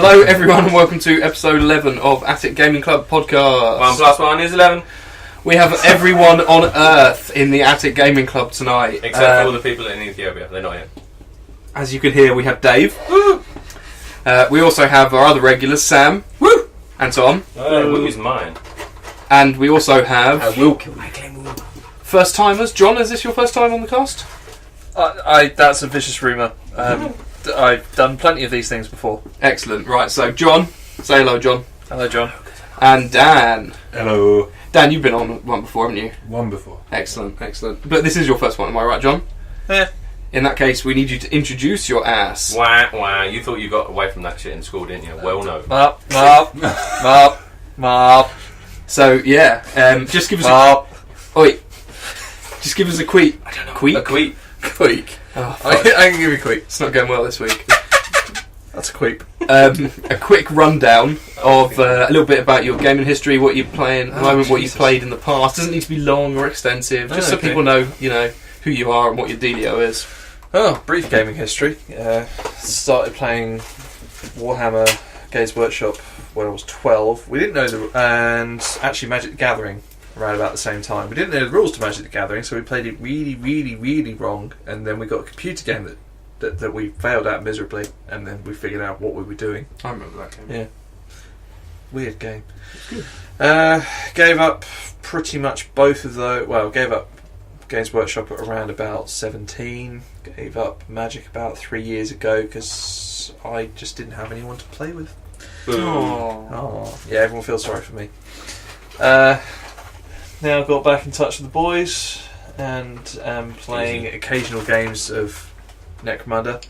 Hello everyone and welcome to episode 11 of Attic Gaming Club podcast. 1 plus 1 is 11. We have everyone on earth in the Attic Gaming Club tonight. Except for all the people in Ethiopia, they're not here. As you can hear, we have Dave. Woo! We also have our other regulars, Sam. Woo! And Tom. Oh, Woo's mine. And we also have... I will kill my claim Woo. First timers. John, is this your first time on the cast? That's a vicious rumour. I've done plenty of these things before. Excellent. Right, so John. Say hello, John. Hello, John. And Dan. Hello. Dan, you've been on one before, haven't you? One before. Excellent, excellent. But this is your first one, am I right, John? Yeah. In that case, we need you to introduce your ass. Wah. You thought you got away from that shit in school, didn't you? Well, no. Mop. So yeah, just give us just give us a queek. I don't know. Queek. A queep. Queek. Oh, I can give you a queep. it's not going well this week. That's a queep. A quick rundown of a little bit about your gaming history, what you're playing at the moment, what you've played in the past. Doesn't need to be long or extensive, just so people know, who you are and what your dealio is. Oh, brief gaming history. Started playing Warhammer Games Workshop when I was 12. We didn't know and actually Magic the Gathering around about the same time. We didn't know the rules to Magic the Gathering, so we played it really, really, really wrong. And then we got a computer game that we failed at miserably, and then we figured out what we were doing. I remember that game. Yeah. Weird game. Good. Gave up pretty much both of those. Well, gave up Games Workshop at around about 17. Gave up Magic about 3 years ago because I just didn't have anyone to play with. Oh, yeah, everyone feels sorry for me. Now I've got back in touch with the boys and playing occasional games of Necromunda.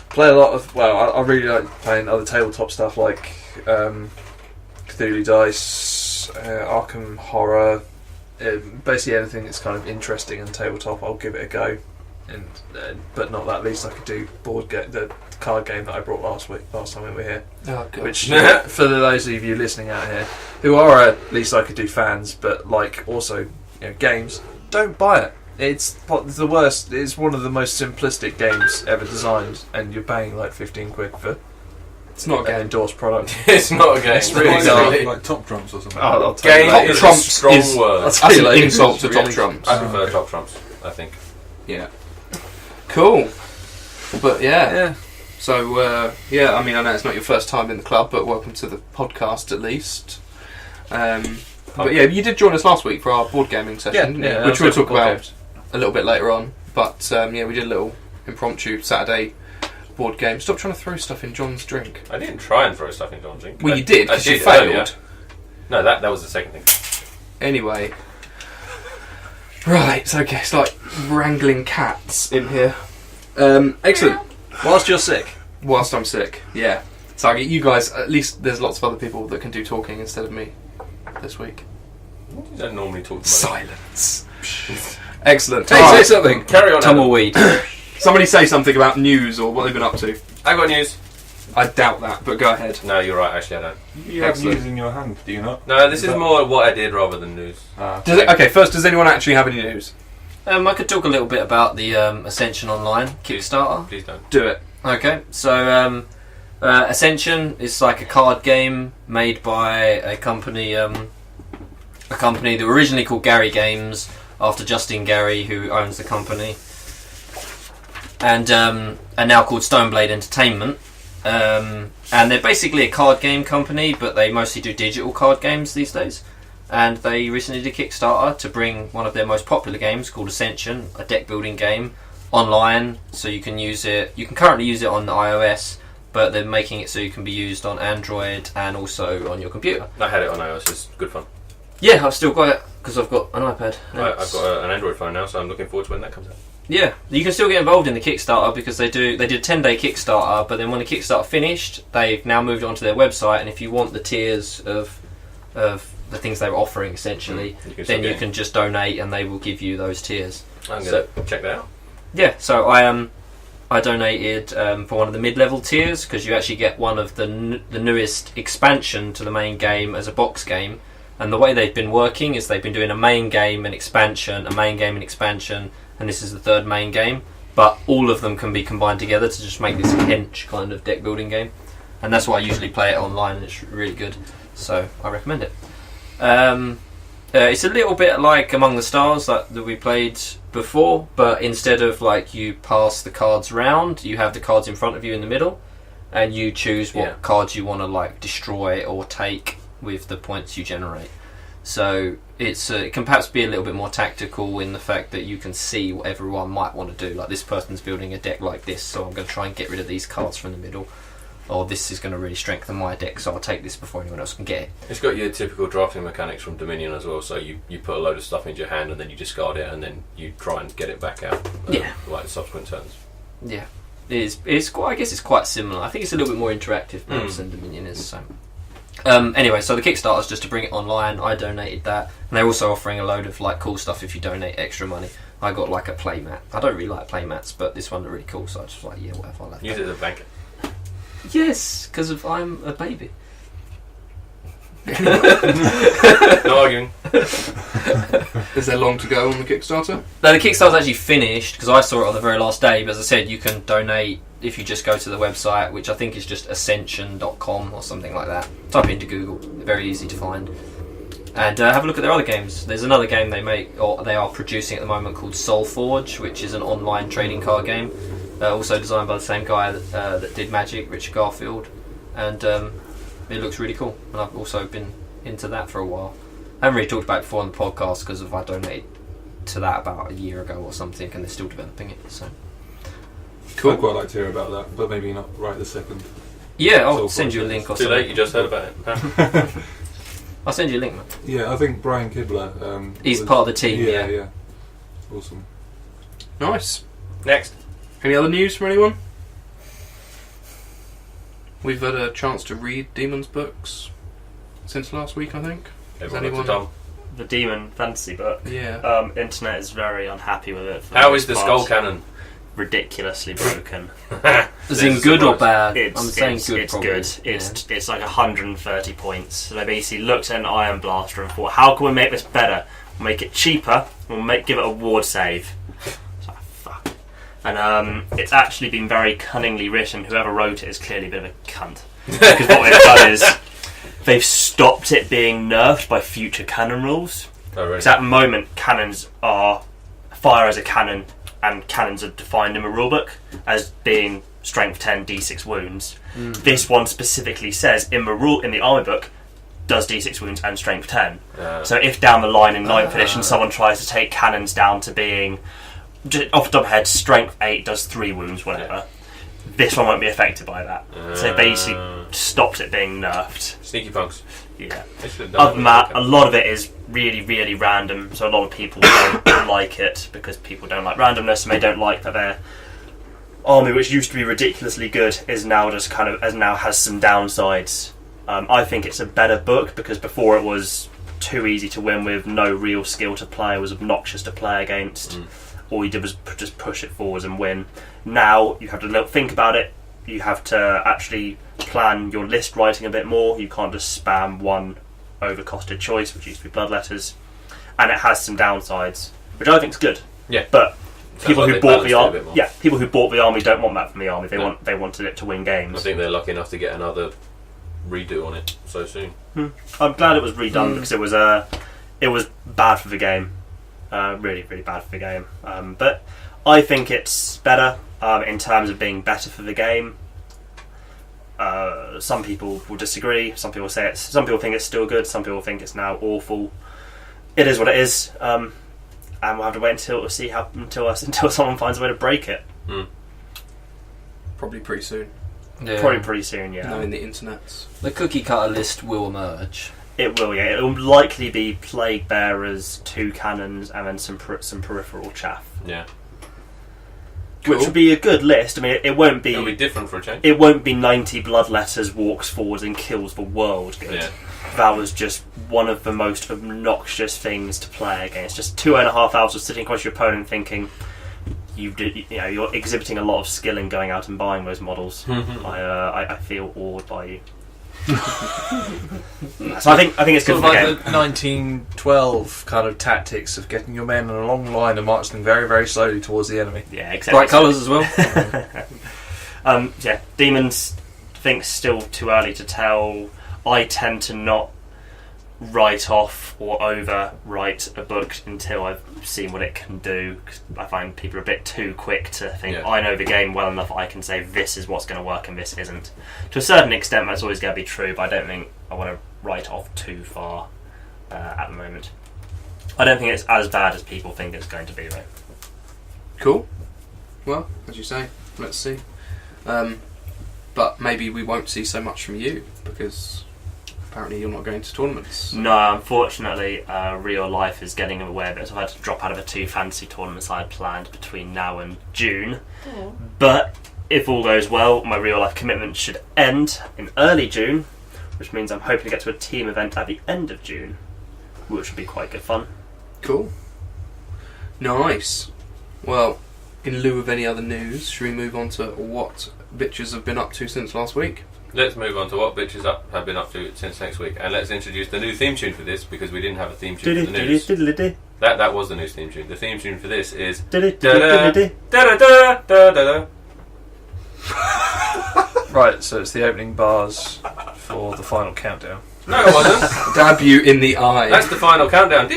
Play a lot of, I really like playing other tabletop stuff like Cthulhu Dice, Arkham Horror, basically anything that's kind of interesting and tabletop I'll give it a go. And but not that least I could do the card game that I brought last time we were here. Oh, God. Which for those of you listening out here who are at least I could do fans but like also games, don't buy it. It's the worst. It's one of the most simplistic games ever designed, and you're paying like 15 quid for It's not a an game. endorsed product. It's not a game. It's really not. Like top trumps or something. Oh, I'll tell you Game later. is Trumps a strong is- word. That's That's an really insult to really- top trumps. I prefer top trumps, I think. Yeah. Cool. But yeah. Yeah. So I mean, I know it's not your first time in the club, but welcome to the podcast at least. But yeah, you did join us last week for our board gaming session, didn't you? Which we'll talk about a little bit later on. But yeah, we did a little impromptu Saturday board game. Stop trying to throw stuff in John's drink. I didn't try and throw stuff in John's drink. Well, you did, I because you did failed. earlier. No, that was the second thing. Anyway. Right, so okay, it's like wrangling cats in here. Excellent. Whilst you're sick. Whilst I'm sick, yeah. So I get you guys, at least there's lots of other people that can do talking instead of me this week. You don't normally talk about Silence. Excellent. Hey, Alright. say something. Carry on. Tumbleweed. Somebody say something about news or what they've been up to. I got news. I doubt that, but go ahead. No, you're right, actually I don't. You have Excellent. news in your hand, do you not? No, this is more what I did rather than news. Okay, first, does anyone actually have any news? I could talk a little bit about the Ascension Online Kickstarter. Please don't. Do it. Okay, so Ascension is like a card game made by a company that were originally called Gary Games after Justin Gary, who owns the company, and are now called Stoneblade Entertainment. And they're basically a card game company, but they mostly do digital card games these days. And they recently did a Kickstarter to bring one of their most popular games called Ascension, a deck building game, online, so you can use it. You can currently use it on iOS, but they're making it so you can be used on Android and also on your computer. I had it on iOS, it's good fun. Yeah, I've still got it because I've got an iPad. I've got an Android phone now, so I'm looking forward to when that comes out. Yeah, you can still get involved in the Kickstarter because they did a 10-day Kickstarter, but then when the Kickstarter finished, they've now moved it onto their website, and if you want the tiers of the things they were offering, essentially, then you can just donate and they will give you those tiers. I'm going to check that out. Yeah, so I donated for one of the mid-level tiers because you actually get one of the newest expansion to the main game as a box game. And the way they've been working is they've been doing a main game, an expansion, a main game, an expansion, and this is the third main game. But all of them can be combined together to just make this hench kind of deck building game. and that's why I usually play it online, and it's really good. So I recommend it. It's a little bit like Among the Stars that we played before, but instead of like you pass the cards round, you have the cards in front of you in the middle, and you choose what cards you want to like destroy or take with the points you generate. So it can perhaps be a little bit more tactical in the fact that you can see what everyone might want to do. Like, this person's building a deck like this, so I'm going to try and get rid of these cards from the middle. Or this is going to really strengthen my deck, so I'll take this before anyone else can get it. It's got your typical drafting mechanics from Dominion as well. So you put a load of stuff into your hand and then you discard it and then you try and get it back out. Like subsequent turns. Yeah, it's quite. I guess it's quite similar. I think it's a little bit more interactive perhaps than Dominion is. So. Anyway, so the Kickstarter is just to bring it online. I donated that, and they're also offering a load of like cool stuff if you donate extra money. I got like a playmat. I don't really like playmats, but this one looked really cool, so I just was like, yeah, whatever. I'll have Use it as a blanket. Yes, because I'm a baby. No arguing. Is there long to go on the Kickstarter? No, the Kickstarter's actually finished because I saw it on the very last day. But as I said, you can donate if you just go to the website, which I think is just ascension.com or something like that. Type it into Google; very easy to find. And have a look at their other games. There's another game they make, or they are producing at the moment, called Soulforge, which is an online trading card game. Also designed by the same guy that did Magic, Richard Garfield, and it looks really cool. And I've also been into that for a while. I haven't really talked about it before on the podcast because I donated to that about a year ago or something, and they're still developing it. So cool. I'd quite like to hear about that, but maybe not right this second. Yeah, I'll send you a link or something. Too late, you just heard about it. I'll send you a link, man. Yeah, I think Brian Kibler. He's part of the team. Yeah. Awesome. Nice. Next. Any other news from anyone? We've had a chance to read Demon's books since last week, I think. Everyone the Demon fantasy book. Yeah. Internet is very unhappy with it. How is the Skull Cannon? Ridiculously broken. Is it good or bad? I'm saying good. It's good. It's like 130 points. So they basically looked at an Iron Blaster and thought, how can we make this better? We'll make it cheaper. We'll give it a ward save. It's like, fuck. And it's actually been very cunningly written. Whoever wrote it is clearly a bit of a cunt. Because what they've done is they've stopped it being nerfed by future cannon rules. Oh, really? Because at the moment, cannons are fire as a cannon, and cannons are defined in the rulebook as being strength 10, d6 wounds. This one specifically says in the army book, does d6 wounds and strength 10. So if down the line in 9th edition someone tries to take cannons down to being, just off the top of my head, strength 8 does 3 wounds, whatever, this one won't be affected by that. So it basically stopped it being nerfed. Sneaky punks. Yeah. Other than that, a lot of it is really, really random, so a lot of people don't like it because people don't like randomness, and they don't like that their army, which used to be ridiculously good, is now just has some downsides. I think it's a better book because before it was too easy to win with, no real skill to play, it was obnoxious to play against. All you did was just push it forwards and win. Now you have to think about it. You have to actually plan your list writing a bit more. You can't just spam one overcosted choice, which used to be bloodletters, and it has some downsides, which I think is good. Yeah, but people who bought the army don't want that from the army. They wanted it to win games. I think they're lucky enough to get another redo on it so soon. I'm glad it was redone because it was bad for the game, really, really bad for the game. But I think it's better in terms of being better for the game. Some people will disagree. Some people think it's still good. Some people think it's now awful. It is what it is, and we'll have to wait until someone finds a way to break it. Probably pretty soon. Yeah. Probably pretty soon, yeah. Knowing the internets. The cookie cutter list will emerge. It will, yeah. It will likely be Plague Bearers, 2 cannons, and then some peripheral chaff. Yeah. Cool. Which would be a good list. I mean, it won't be... It'll be different for a change. It won't be 90 bloodletters, walks forwards and kills the world good. Yeah. That was just one of the most obnoxious things to play against. Just 2.5 hours of sitting across your opponent thinking... you're exhibiting a lot of skill in going out and buying those models. I feel awed by you. So I think it's good for the game. The 1912 kind of tactics of getting your men in a long line and marching them very, very slowly towards the enemy. Yeah, exactly. Bright colours as well. Yeah, Demons think it's still too early to tell. I tend to not write off or overwrite a book until I've seen what it can do. 'Cause I find people are a bit too quick to think, I know the game well enough I can say this is what's going to work and this isn't. To a certain extent that's always going to be true, but I don't think I want to write off too far at the moment. I don't think it's as bad as people think it's going to be, though. Cool. Well, as you say, let's see. But maybe we won't see so much from you, because apparently you're not going to tournaments. No, unfortunately, real life is getting in the way of it, so I've had to drop out of the 2 fantasy tournaments I had planned between now and June. Oh. But if all goes well, my real life commitment should end in early June, which means I'm hoping to get to a team event at the end of June, which would be quite good fun. Cool. Nice. Well, in lieu of any other news, should we move on to what bitches have been up to since last week? Let's move on to what bitches have been up to since next week, and let's introduce the new theme tune for this, because we didn't have a theme tune for the news. That was the news theme tune. The theme tune for this is da-da-da-da-da-da-da-da. Right, so it's the opening bars for the final countdown. No, it wasn't. Dab you in the eye. That's the final countdown.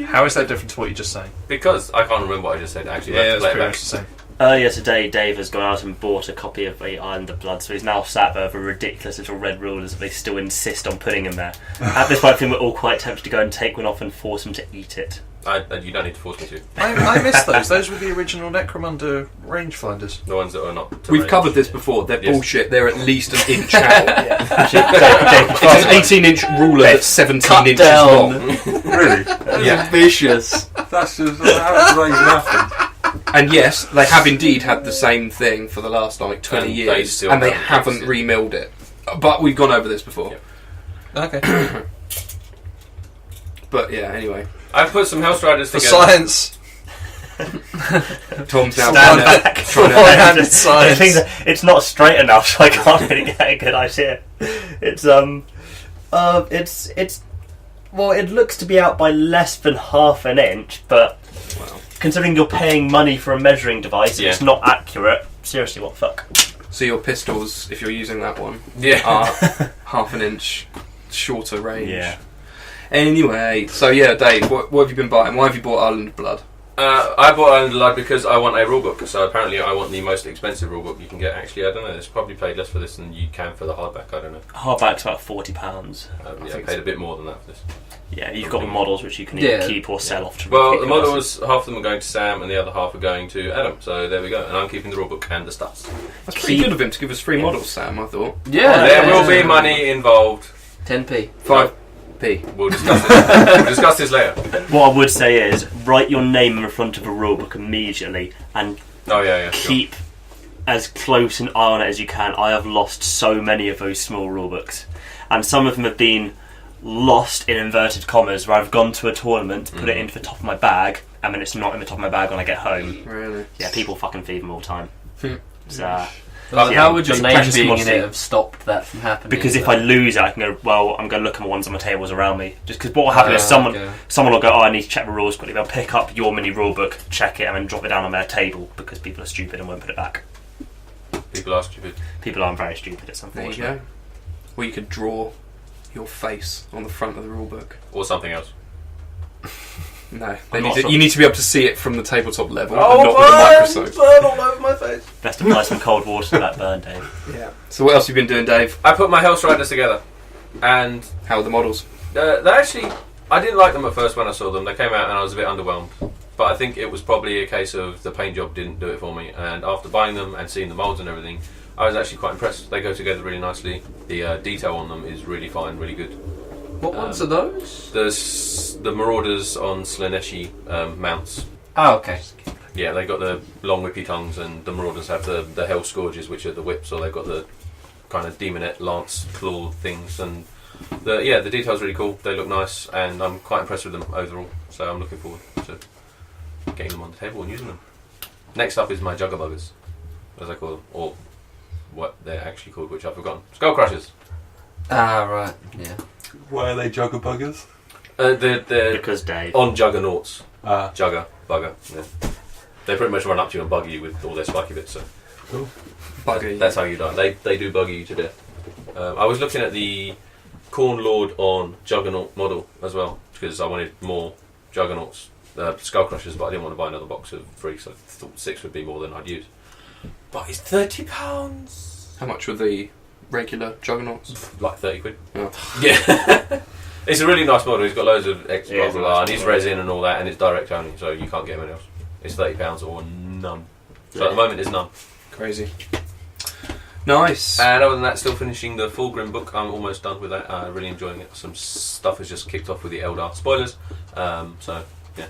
How is that different to what you just sang? Because I can't remember what I just said. Actually, Yeah, let's that's play it pretty back. much the same. Earlier today, Dave has gone out and bought a copy of the Island of Blood, so he's now sat there with ridiculous little red rulers that they still insist on putting him there. At this point, I think we're all quite tempted to go and take one off and force him to eat it. You don't need to force me to. I missed those. Those were the original Necromunda rangefinders. The ones that are not. We've covered this before. They're Yes. bullshit. They're at least an inch out. Dave, It's an 18-inch ruler that's 17 Cut inches down. long. Really? Yeah. Vicious. That's just how does that even happen? And yes, they have indeed had the same thing for the last 20 And they years, still and they haven't haven't fixed it. remilled it. But we've gone over this before. Yep. Okay. But yeah, anyway. I've put some House Riders For together. science. Tom's now Stand trying back. to- trying to- One-handed science. The thing is, it's not straight enough, so I can't really get a good idea. It's well, it looks to be out by less than half an inch, but Wow. considering you're paying money for a measuring device, Yeah. it's not accurate. Seriously, what the fuck? So your pistols, if you're using that one, Yeah. are half an inch shorter range. Yeah. Anyway, so yeah, Dave, what have you been buying? Why have you bought Island of Blood? I bought Island of Blood because I want a rulebook. So apparently, I want the most expensive rulebook you can get. Actually, I don't know. It's probably paid less for this than you can for the hardback. I don't know. Hardback's about £40. Yeah, I paid a bit more than that for this. Yeah, you've got the models which you can Yeah. either keep or sell off to. Well, the ridiculous. models, half of them are going to Sam, and the other half are going to Adam. So there we go. And I'm keeping the rulebook and the stats. That's pretty good of him to give us free models, Sam, I thought. Yeah. There will be money involved. 10p. 5p. We'll discuss this. We'll discuss this later. What I would say is write your name in front of a rulebook immediately and Oh yeah, yeah. Sure. keep as close an eye on it as you can. I have lost so many of those small rulebooks, and some of them have been lost in inverted commas, where I've gone to a tournament, put it into the top of my bag, and then it's not in the top of my bag when I get home. Really? Yeah, people fucking feed them all the time. Hmm. So, Well, yeah, how would your just name practice being in modesty. it have stopped that from happening? because if I lose it, I can go, well, I'm going to look at the ones on the tables around me. Just because what will happen is someone will go, oh, I need to check the rules quickly. They'll pick up your mini rule book, check it, and then drop it down on their table because people are stupid and won't put it back. People are stupid. People are very stupid, it's There you unfortunate. go. Or you could draw your face on the front of the rulebook. Or something else. No, I'm not sure. you need to be able to see it from the tabletop level, Oh, and not with a microscope. burn all over my face. Best apply some cold water to that burn, Dave. Yeah. So what else have you been doing, Dave? I put my House Riders together, and How are the models? they actually, I didn't like them at first when I saw them. They came out and I was a bit underwhelmed. But I think it was probably a case of the paint job didn't do it for me. And after buying them and seeing the moulds and everything, I was actually quite impressed. They go together really nicely. The detail on them is really fine, really good. What ones are those? The Marauders on Slaneshi mounts. Oh, okay. Yeah, they got the long whippy tongues, and the Marauders have the Hell Scourges, which are the whips, so they've got the kind of demonette lance claw things. And the detail's really cool. They look nice, and I'm quite impressed with them overall. So I'm looking forward to getting them on the table and using them. Next up is my Juggerbuggers, as I call them, or what they're actually called, which I've forgotten. Skull Crushers. Ah, right. Yeah. Why are they juggerbuggers? They're Because Dave. on Juggernauts. Ah. Jugger, bugger. Yeah. They pretty much run up to you and bug you with all their spiky bits. So Cool. Buggy. That's how you die. They do buggy you to death. I was looking at the Khorne Lord on Juggernaut model as well because I wanted more Juggernauts, Skull Crushers, but I didn't want to buy another box of 3, so I thought 6 would be more than I'd use. But it's £30. How much were the regular Juggernauts? Like 30 quid. Oh. Yeah. It's a really nice model. He's got loads of extra Yeah, and he's resin and all that, and it's direct only, so you can't get him anywhere else. It's £30 or none. So at the moment, there's none. Crazy. Nice. And other than that, still finishing the Fulgrim book. I'm almost done with that. Really enjoying it. Some stuff has just kicked off with the Eldar. Spoilers. So, yeah.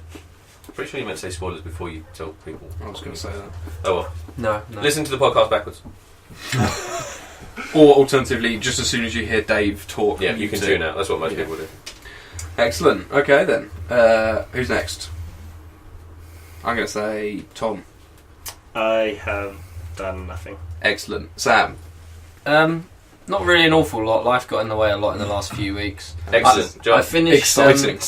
Pretty sure you meant to say spoilers before you tell people. I was going to say that. Oh well. No. Listen to the podcast backwards. Or alternatively, just as soon as you hear Dave talk, Yeah, you can tune out. That's what most people do. Excellent. Okay then. Who's next? I'm going to say Tom. I have done nothing. Excellent. Sam. Not really an awful lot. Life got in the way a lot in the last few weeks. Excellent. John. I finished. Exciting.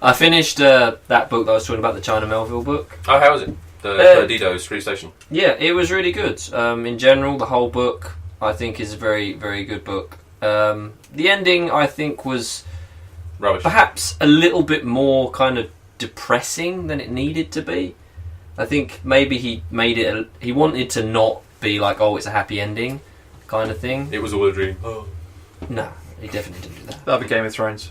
I finished that book that I was talking about, the China Melville book. Oh, how was it? The Perdido's Free Station. Yeah, it was really good. In general, the whole book I think is a very, very good book. The ending I think was Rubbish. perhaps a little bit more kind of depressing than it needed to be. I think maybe he made it. He wanted to not be like, oh, it's a happy ending, kind of thing. It was all a dream. Oh. No, he definitely didn't do that. That'd be Game of Thrones.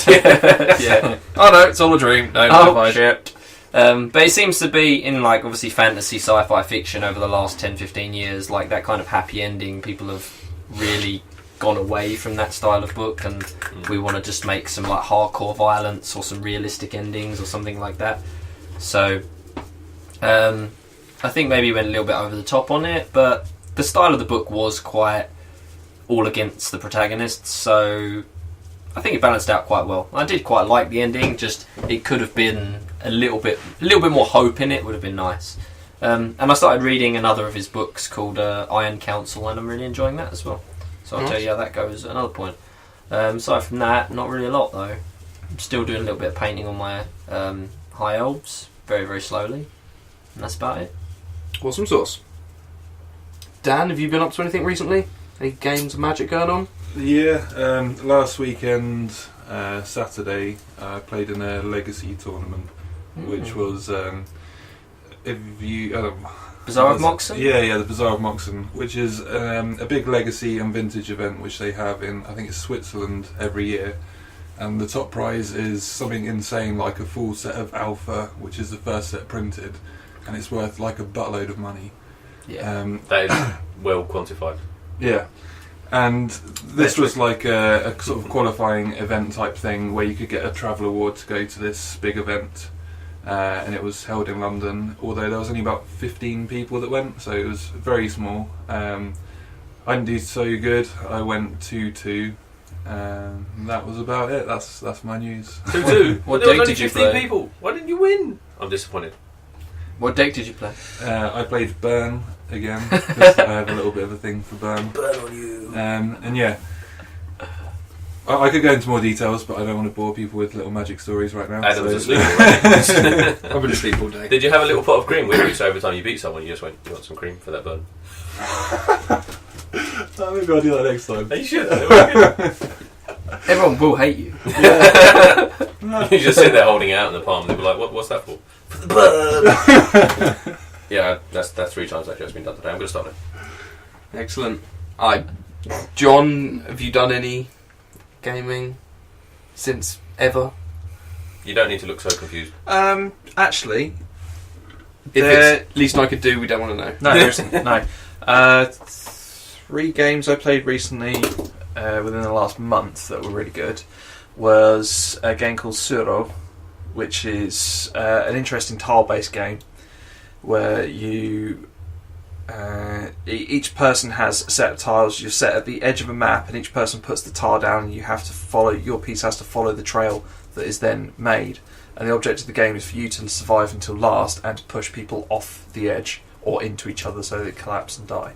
Yeah. Oh no, it's all a dream. No, Oh never mind. shit. But it seems to be in like obviously fantasy, sci-fi fiction over the last 10-15 years, like that kind of happy ending. People have really gone away from that style of book, and we want to just make some like hardcore violence or some realistic endings or something like that. So I think maybe he went a little bit over the top on it, but the style of the book was quite all against the protagonists, so I think it balanced out quite well. I did quite like the ending, just it could have been a little bit more hope in it would have been nice. And I started reading another of his books called Iron Council, and I'm really enjoying that as well. So I'll tell you how that goes at another point. Aside from that, not really a lot though. I'm still doing a little bit of painting on my high elves, very, very slowly. And that's about it. Awesome sauce. Dan, have you been up to anything recently? Any games of Magic going on? Yeah, last weekend, Saturday, I played in a Legacy tournament, which was, if you... Bazaar of Moxon? Yeah, the Bazaar of Moxon, which is a big Legacy and Vintage event which they have in, I think it's Switzerland every year. And the top prize is something insane like a full set of Alpha, which is the first set printed, and it's worth like a buttload of money. Yeah. That is well quantified. Yeah. And this was like a sort of qualifying event type thing where you could get a travel award to go to this big event, and it was held in London, although there was only about 15 people that went, so it was very small. I didn't do so good. I went 2-2. That was about it. That's my news. 2-2. What there was deck only did you 15 play? people. Why didn't you win? I'm disappointed. What deck did you play? I played Burn again, because I have a little bit of a thing for Burn. Burn on you. And yeah, I could go into more details, but I don't want to bore people with little magic stories right now. Adam's so. asleep already. I've been asleep all day. Did you have a little pot of cream with you, so every time you beat someone you just went, you want some cream for that burn? Maybe I'll do that next time. You should. It was good. Everyone will hate you. You just sit there holding it out in the palm and they'll be like, what's that for? For the burn! Yeah, that's 3 times that joke's been done today. I'm going to stop it. Excellent. John, have you done any gaming since ever? You don't need to look so confused. Actually, If it's least I could do, we don't want to know. no, there isn't. No. 3 games I played recently within the last month that were really good was a game called Suro, which is an interesting tile-based game where you each person has a set of tiles. You're set at the edge of a map, and each person puts the tile down, and you have to follow. Your piece has to follow the trail that is then made. And the object of the game is for you to survive until last and to push people off the edge or into each other so they collapse and die.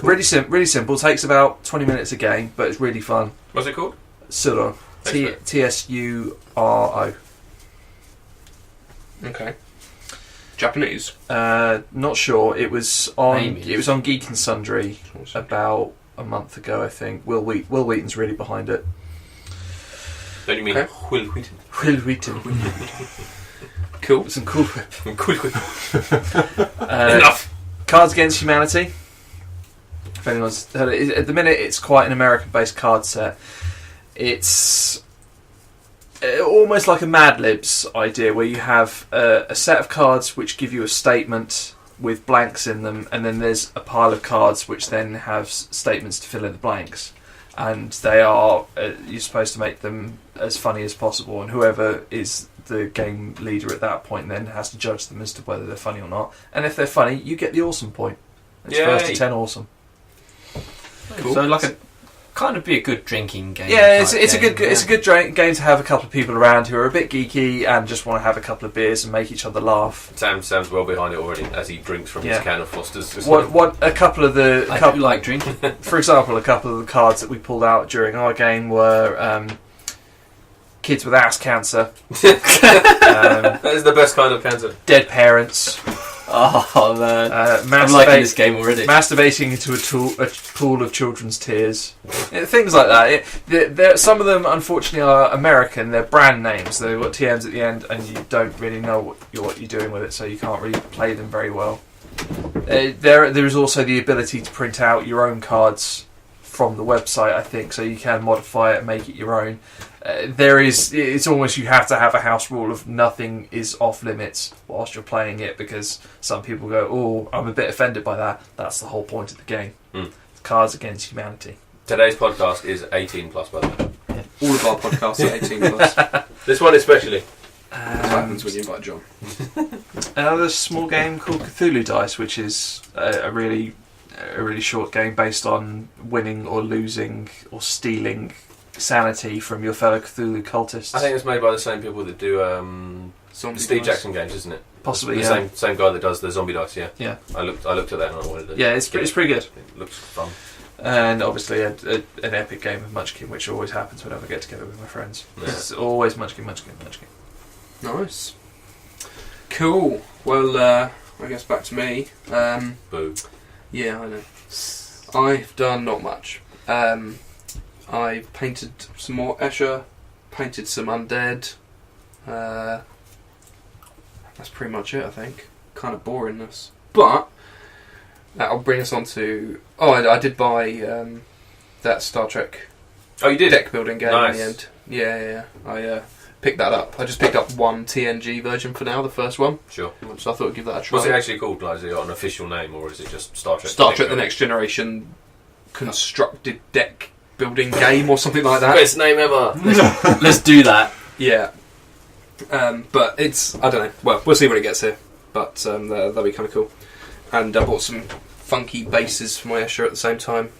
Really simple. Takes about 20 minutes a game, but it's really fun. What's it called? Suro. Tsuro. Okay. Japanese? Not sure. It was on. Maybe. It was on Geek and Sundry about a month ago, I think. Will Wheaton's really behind it. Don't you mean Will Wheaton? Will Wheaton. Cool. Some cool whip. Cool. Enough. Cards Against Humanity. If anyone's heard it, at the minute it's quite an American-based card set. It's almost like a Mad Libs idea, where you have a set of cards which give you a statement with blanks in them, and then there's a pile of cards which then have statements to fill in the blanks. And they are you're supposed to make them as funny as possible, and whoever is the game leader at that point then has to judge them as to whether they're funny or not. And if they're funny, you get the awesome point. It's first to 10 awesome. Cool. So like a kind of be a good drinking game. Yeah, it's a game. good it's a good game to have a couple of people around who are a bit geeky and just want to have a couple of beers and make each other laugh. Sam's well behind it already as he drinks from his can of Foster's. What a couple of the I do like drinking. For example, a couple of the cards that we pulled out during our game were kids with ass cancer, that is the best kind of cancer. dead parents, Oh man, I'm liking this game already. masturbating into a pool of children's tears, things like that. Some of them, unfortunately, are American. They're brand names. They've got TMs at the end, and you don't really know what you're doing with it, so you can't really play them very well. There is also the ability to print out your own cards from the website, I think, so you can modify it and make it your own. It's almost you have to have a house rule of nothing is off limits whilst you're playing it, because some people go, oh, I'm a bit offended by that. That's the whole point of the game. Cards Against Humanity. Today's podcast is 18 plus, by the way. Yeah. All of our podcasts are 18 plus. This one especially. That's what happens when you invite John. Another small game called Cthulhu Dice, which is a really short game based on winning or losing or stealing sanity from your fellow Cthulhu cultists. I think it's made by the same people that do Steve Jackson games, isn't it? Possibly, the same guy that does the zombie dice. Yeah. I looked at that and I wanted to. Yeah, it's pretty good. It looks fun. And obviously an epic game of Munchkin, which always happens whenever I get together with my friends. Yeah. It's always Munchkin. Nice. Cool. Well, I guess back to me. Boo. Yeah, I know. I've done not much. I painted some more Escher, painted some Undead. That's pretty much it, I think. Kind of boringness. But that'll bring us on to... Oh, I did buy that Star Trek you did? deck building game Nice. in the end. Yeah. I picked that up. I just picked up one TNG version for now, the first one. Sure. So I thought I'd give that a try. What's it actually called? Like, has it got an official name, or is it just Star Trek? Star Trek The Next Generation constructed deck building game or something like that. Best name ever. Let's do that. Yeah. But it's... I don't know. Well, we'll see when it gets here. But that'll be kind of cool. And I bought some funky bases for my Escher at the same time.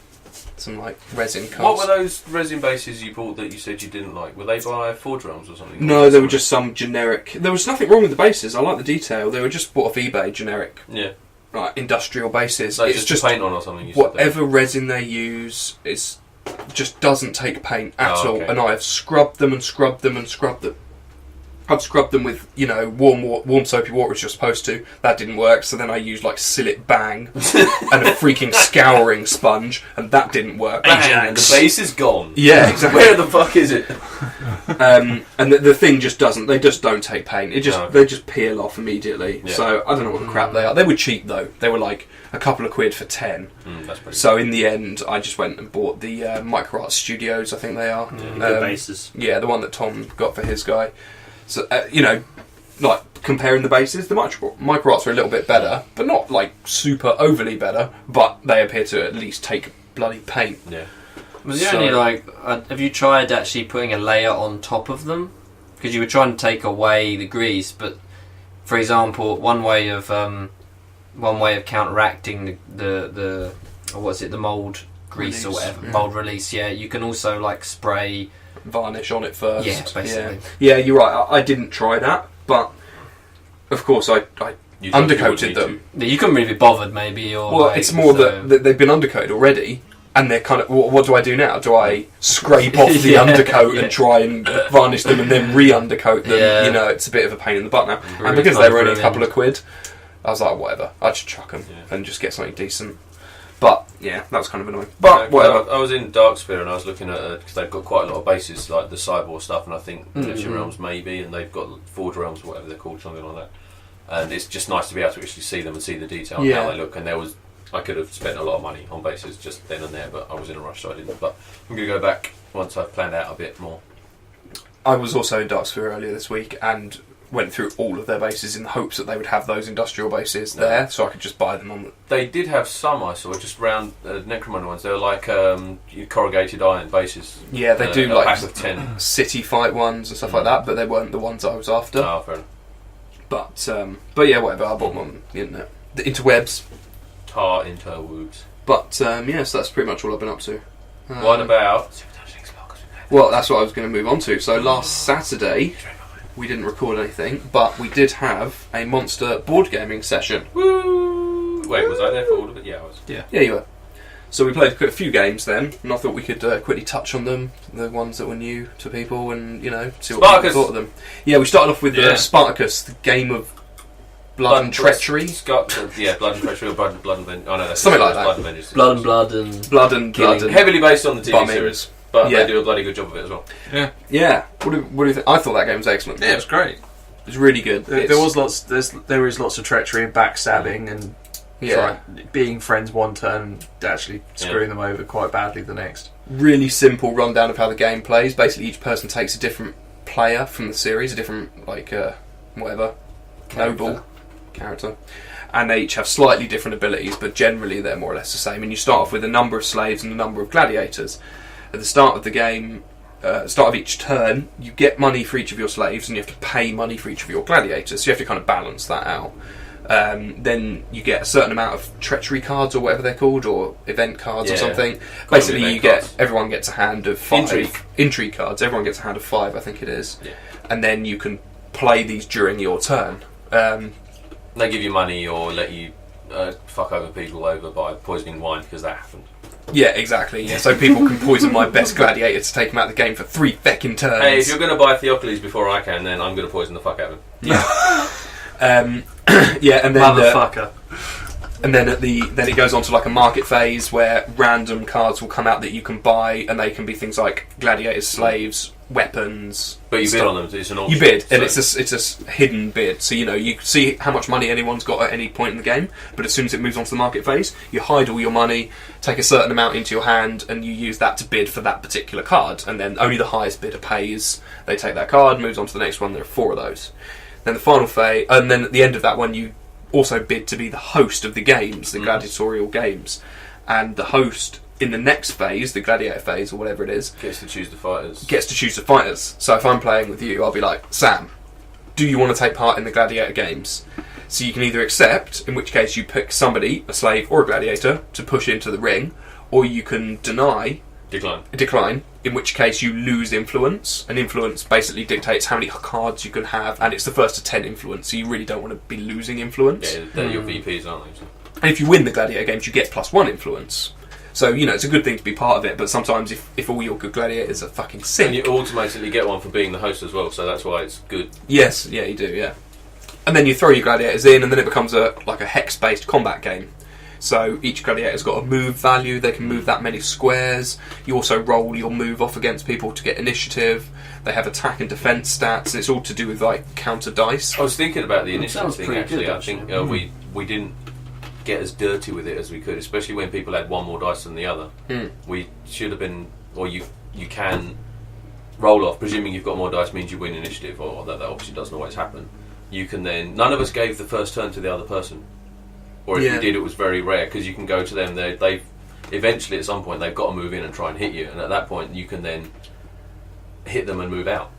Some like resin cards. What were those resin bases you bought that you said you didn't like? Were they by Forge Realms or something? No, they were just some generic... There was nothing wrong with the bases. I like the detail. They were just bought off eBay, generic. Yeah. Like industrial bases. So it's just paint on or something? You whatever resin they use, it's just doesn't take paint at all. Okay. And I have scrubbed them and scrubbed them and scrubbed them. I've scrubbed them with, warm soapy water as you're supposed to. That didn't work, so then I used like Sillet Bang and a freaking scouring sponge, and that didn't work. Bang, the base is gone. Yeah, exactly. Where the fuck is it? And the thing just doesn't. They just don't take paint. They just peel off immediately. Yeah. So I don't know what the crap they are. They were cheap though. They were like a couple of quid for 10. That's pretty So in the end, I just went and bought the Micro Arts Studios. I think they are. Good bases. Yeah, the one that Tom got for his guy. So like comparing the bases, the Micro Arts are a little bit better, but not like super overly better. But they appear to at least take bloody paint. Yeah. Was it only have you tried actually putting a layer on top of them? Because you were trying to take away the grease, but for example, one way of counteracting the mold grease Release, or whatever, yeah. mold release. Yeah, you can also like spray Varnish on it first. Yeah, basically. Yeah, you're right. I didn't try that, but of course I undercoated them. Yeah, you couldn't really be bothered, maybe. Or Well, it's more that they've been undercoated already, and they're kind of, what do I do now? Do I scrape off the undercoat and try and varnish them and then re-undercoat them? Yeah. You know, it's a bit of a pain in the butt now. Really And because they were only a fun couple of quid, I was like, whatever, I'd just chuck them and just get something decent. But yeah, that was kind of annoying. But whatever. I was in Darksphere and I was looking at because they've got quite a lot of bases like the Cyborg stuff, and I think Mission Realms maybe, and they've got Forge Realms, whatever they're called, something like that. And it's just nice to be able to actually see them and see the detail and how they look. And I could have spent a lot of money on bases just then and there, but I was in a rush, so I didn't. But I'm going to go back once I've planned out a bit more. I was also in Darksphere earlier this week and went through all of their bases in the hopes that they would have those industrial bases there, so I could just buy them on. They did have some I saw just round Necromunda ones. They were like corrugated iron bases. Yeah, they do a like pack of 10 city fight ones and stuff like that, but they weren't the ones I was after. Oh, fair enough. But yeah, whatever. I bought them on the internet, the interwebs. Tar interwebs. But yeah, so that's pretty much all I've been up to. What about? Well, that's what I was going to move on to. So last Saturday, we didn't record anything, but we did have a monster board gaming session. Woo! Wait, was I there for all of it? Yeah, I was. Yeah, you were. So we played a few games then, and I thought we could quickly touch on them, the ones that were new to people, and see what people thought of them. Yeah, we started off with Spartacus, the game of blood and treachery. Blood and treachery or blood and vengeance. Oh no, that's something like that. Blood and vengeance. Blood and blood and heavily based on the TV bombing series, but they do a bloody good job of it as well. Yeah. What do you think? I thought that game was excellent. Yeah, it was great. It was really good. There was lots of treachery and backstabbing and being friends one turn and actually screwing them over quite badly the next. Really simple rundown of how the game plays. Basically, each person takes a different player from the series, a different noble character, and they each have slightly different abilities, but generally they're more or less the same. And you start off with a number of slaves and a number of gladiators. At the start of the game, start of each turn, you get money for each of your slaves, and you have to pay money for each of your gladiators. So you have to kind of balance that out. Then you get a certain amount of treachery cards, or whatever they're called, or event cards or something. Basically, everyone gets a hand of 5 intrigue cards. Everyone gets a hand of 5, I think it is. Yeah. And then you can play these during your turn. They give you money or let you fuck over people over by poisoning wine, because that happened. Yeah, exactly. Yeah. So people can poison my best gladiator to take him out of the game for 3 feckin' turns. Hey, if you're going to buy Theocles before I can, then I'm going to poison the fuck out of him. Yeah. And then motherfucker. And then then it goes on to like a market phase where random cards will come out that you can buy, and they can be things like gladiators, slaves, weapons. But you bid on them. It's an auction. You bid, and it's a hidden bid. So you see how much money anyone's got at any point in the game. But as soon as it moves on to the market phase, you hide all your money, take a certain amount into your hand, and you use that to bid for that particular card. And then only the highest bidder pays. They take that card, moves on to the next one. There are 4 of those. Then the final phase, and then at the end of that one, you also bid to be the host of the games, the gladiatorial games. And the host in the next phase, the gladiator phase or whatever it is, gets to choose the fighters. So if I'm playing with you, I'll be like, Sam, do you want to take part in the gladiator games? So you can either accept, in which case you pick somebody, a slave or a gladiator, to push into the ring, or you can decline, in which case you lose influence, and influence basically dictates how many cards you can have, and it's the first to 10 influence, so you really don't want to be losing influence. Yeah, they're your VPs, aren't they? So. And if you win the gladiator games, you get +1 influence. So, it's a good thing to be part of it, but sometimes if all your good gladiators are fucking sick... And you automatically get one for being the host as well, so that's why it's good. Yes, yeah, you do, yeah. And then you throw your gladiators in, and then it becomes a hex-based combat game. So each gladiator's got a move value, they can move that many squares. You also roll your move off against people to get initiative. They have attack and defense stats, and it's all to do with counter dice. I was thinking about the initiative thing actually. Good, I think we didn't get as dirty with it as we could, especially when people had 1 more dice than the other. We should have been, or you can roll off, presuming you've got more dice means you win initiative, or that obviously doesn't always happen. You can then, none of us gave the first turn to the other person. Or if you did, it was very rare, because you can go to them, they eventually at some point they've got to move in and try and hit you, and at that point you can then hit them and move out,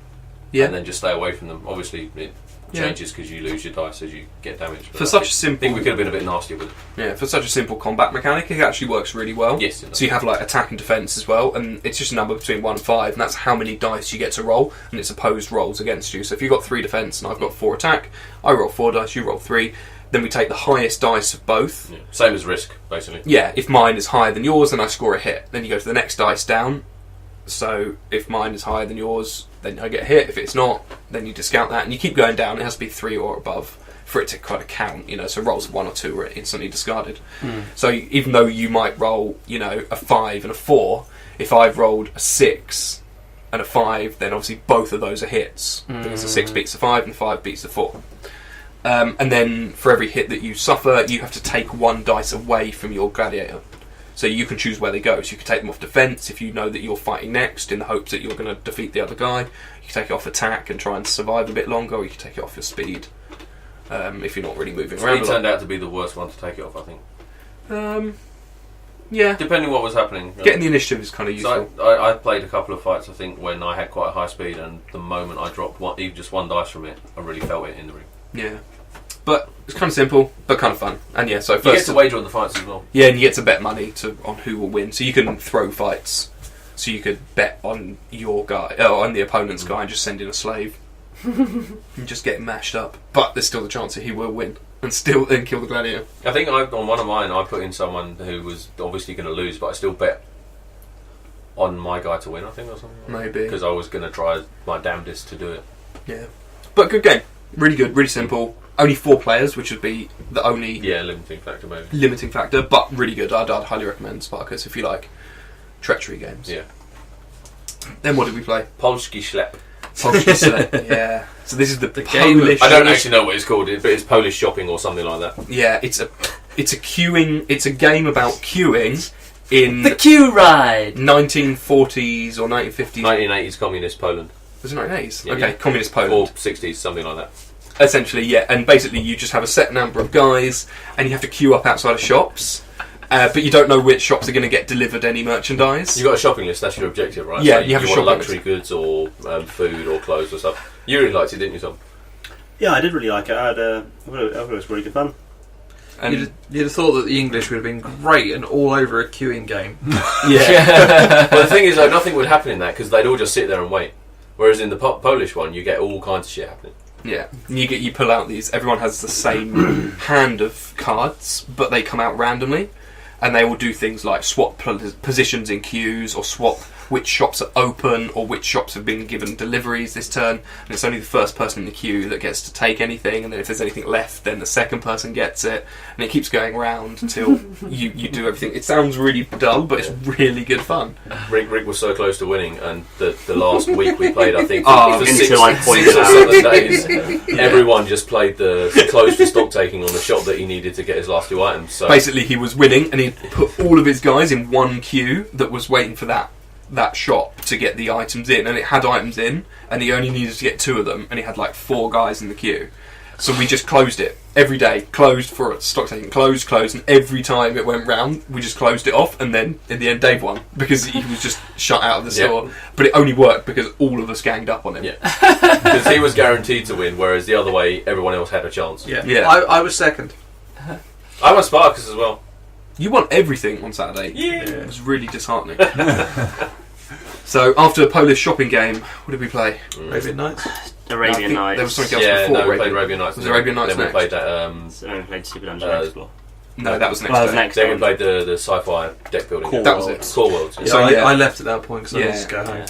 and then just stay away from them. Obviously it changes because you lose your dice as you get damaged. But I think we could have been a bit nastier with it. Yeah, for such a simple combat mechanic, it actually works really well. Yes, it does. So you have attack and defense as well, and it's just a number between 1 and 5, and that's how many dice you get to roll, and it's opposed rolls against you. So if you've got 3 defense and I've got 4 attack, I roll 4 dice, you roll 3. then we take the highest dice of both. Yeah. Same as Risk, basically. Yeah, if mine is higher than yours, then I score a hit. Then you go to the next dice down. So if mine is higher than yours, then I get a hit. If it's not, then you discount that, and you keep going down. It has to be 3 or above for it to kind of count, so rolls of 1 or 2 are instantly discarded. So even though you might roll, a 5 and a 4, if I've rolled a 6 and a 5, then obviously both of those are hits, because the 6 beats the 5 and the 5 beats the 4. And then for every hit that you suffer, you have to take 1 dice away from your gladiator. So you can choose where they go. So you can take them off defence if you know that you're fighting next in the hopes that you're going to defeat the other guy. You can take it off attack and try and survive a bit longer, or you can take it off your speed if you're not really moving around. Speed turned out to be the worst one to take it off, I think. Yeah. Depending what was happening. Getting the initiative is kind of useful. So I played a couple of fights, I think, when I had quite a high speed, and the moment I dropped even just 1 dice from it, I really felt it in the ring. Yeah. But it's kind of simple, but kind of fun. And yeah, so first you get to wager on the fights as well. Yeah, and you get to bet money on who will win. So you can throw fights. So you could bet on your guy, on the opponent's guy, and just send in a slave and just get him mashed up. But there's still the chance that he will win and still then kill the gladiator. I think on one of mine, I put in someone who was obviously going to lose, but I still bet on my guy to win, I think, or something. Maybe. Because I was going to try my damnedest to do it. Yeah. But good game. Really good, really simple. Only 4 players, which would be the only limiting factor, maybe. Limiting factor, but really good. I'd highly recommend Sparkus if you like treachery games. Yeah. Then what did we play? Polski Schlep. Polski Schlep, yeah. So this is the game. Polish. I don't actually know what it's called, but it's Polish shopping or something like that. Yeah, it's a queuing. It's a game about queuing in The queue ride. 1940s or 1950s. 1980s communist Poland. Was it 1980s? Yeah, Okay, yeah. communist Poland. Or 60s, something like that. Essentially, yeah. And basically, you just have a set number of guys, and you have to queue up outside of shops. But you don't know which shops are going to get delivered any merchandise. You've got a shopping list, that's your objective, right? Yeah, so you have a want shopping luxury list. goods or food or clothes or stuff. You really liked it, didn't you, Tom? Yeah, I did really like it. I thought it was really good fun. And You'd have thought that the English would have been great and all over a queuing game. yeah. Well, the thing is, though, nothing would happen in that because they'd all just sit there and wait. Whereas in the Polish one, you get all kinds of shit happening. Yeah, you pull out these. Everyone has the same hand of cards, but they come out randomly, and they will do things like swap positions in queues, or swap which shops are open, or which shops have been given deliveries this turn. And it's only the first person in the queue that gets to take anything, and then if there's anything left, then the second person gets it, and it keeps going round until you do everything. It sounds really dull, but it's really good fun. Rick was so close to winning, and the last week we played, I think, Oh, for until I pointed 6 or out. 7 days, everyone just played the close for stock taking on the shop that he needed to get his last 2 items. So Basically, he was winning, and he put all of his guys in one queue that was waiting for that shop to get the items in, and it had items in, and he only needed to get 2 of them, and he had like 4 guys in the queue. So we just closed it every day, closed for stock taking, closed, and every time it went round, we just closed it off, and then in the end Dave won because he was just shut out of the store. But it only worked because all of us ganged up on him. Yeah, because he was guaranteed to win, whereas the other way, everyone else had a chance. Yeah. I was second. I won Sparkus as well. You won everything on Saturday. Yeah. It was really disheartening. So after the Polish shopping game, what did we play? Arabian Nights. Arabian No, Nights. there was something else Yeah, before. no, we played Arabian Nights. Was Arabian Nights then we next? played that. So we played Super Dungeon Explore. No, that was next. Well, that was day. next. Then we game. played the sci-fi deck building. Core That was Worlds. it. Core Worlds. Yeah, So, I, yeah. I left at that point because I Yeah. wanted to go home.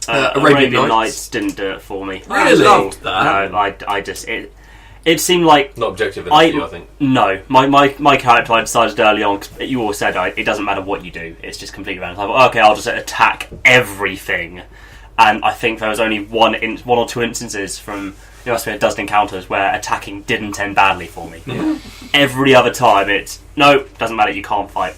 Arabian Arabian Nights. Nights didn't do it for me. I loved that. No, I just it seemed like Not objective enough, I think. no. My character, I decided early on. 'Cause you all said it doesn't matter what you do. It's just completely random. I thought, okay, I'll just attack everything. And I think there was only one or 2 instances from there must be a dozen encounters where attacking didn't end badly for me. Yeah. Every other time, it's no, doesn't matter. You can't fight.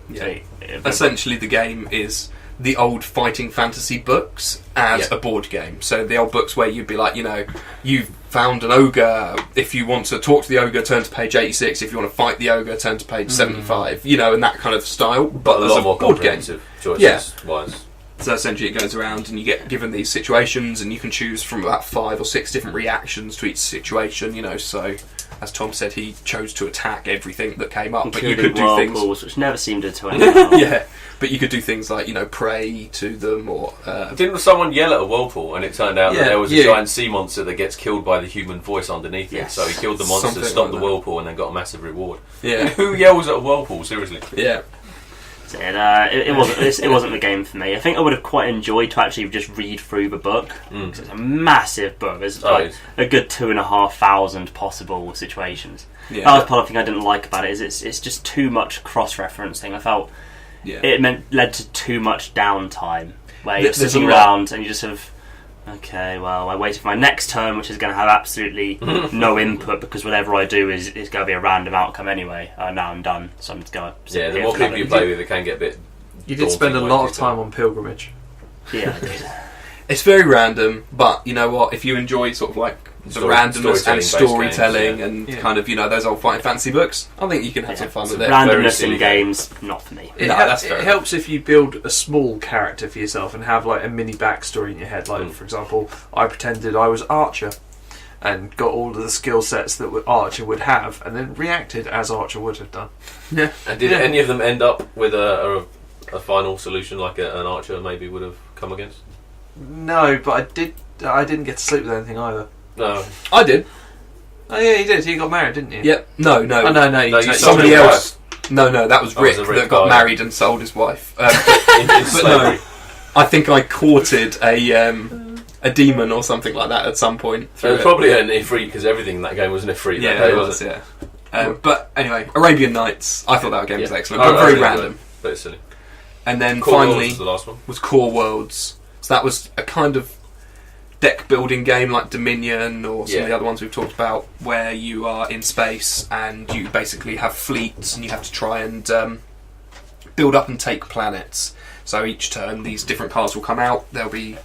Yeah. Essentially, the game is the old fighting fantasy books as a board game. So the old books where you'd be like, you've found an ogre. If you want to talk to the ogre, turn to page 86. If you want to fight the ogre, turn to page 75. And that kind of style. But A as lot more board game. comprehensive choices wise. So essentially it goes around and you get given these situations and you can choose from about 5 or 6 different reactions to each situation, so as Tom said, he chose to attack everything that came up, but you could do things. Which never seemed to anyone. Yeah, But you could do things like, pray to them or... Didn't someone yell at a whirlpool and it turned out that there was a giant sea monster that gets killed by the human voice underneath it? So he killed the monster, Something stopped like the whirlpool, and then got a massive reward. Yeah. Who yells at a whirlpool, seriously? Yeah. It wasn't the game for me. I think I would have quite enjoyed to actually just read through the book. It's a massive book. There's a good 2,500 possible situations. Yeah. That was part of the thing I didn't like about it. Is it's just too much cross-referencing. I felt it led to too much downtime where you're sitting around and you just have. Okay, well, I waited for my next turn, which is going to have absolutely no input because whatever I do is going to be a random outcome anyway. Now I'm done, so I'm just going to... Yeah, the more people you play with, it can get a bit... You did spend a lot of time on pilgrimage. Yeah, I did. It's very random, but you know what? If you enjoy sort of like the randomness and storytelling games, and kind of those old Final Fantasy books, I think you can have some fun with it. Randomness in games, not for me. It helps if you build a small character for yourself and have like a mini backstory in your head. Like for example, I pretended I was Archer and got all of the skill sets that Archer would have, and then reacted as Archer would have done. Yeah. And did any of them end up with a final solution like an Archer maybe would have come against? No, but I didn't get to sleep with anything either. No, I did. Oh yeah, you did. You got married, didn't you? Yep. No. Oh, no. Somebody else. No, that was Rick that got married and sold his wife. But no, I think I courted a demon or something like that at some point. It was probably an Ifrit because everything in that game was an Ifrit. Yeah, it was. Yeah. But anyway, Arabian Nights. I thought that game was excellent, but very random. But it's silly. And then Core finally Worlds was the last one. Was Core Worlds. So that was a kind of deck building game like Dominion or some of the other ones we've talked about, where you are in space and you basically have fleets and you have to try and build up and take planets. So each turn these different cards will come out, there'll be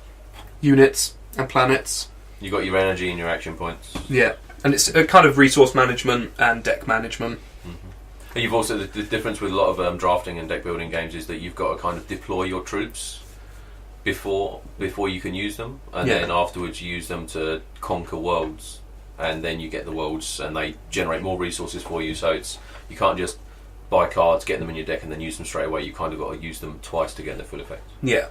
units and planets. You got your energy and your action points. Yeah, and it's a kind of resource management and deck management. And you've also, the difference with a lot of drafting and deck building games is that you've got to kind of deploy your troops before you can use them, and then afterwards you use them to conquer worlds, and then you get the worlds and they generate more resources for you, so you can't just buy cards, get them in your deck and then use them straight away. You kind of got to use them twice to get the full effect. Yeah,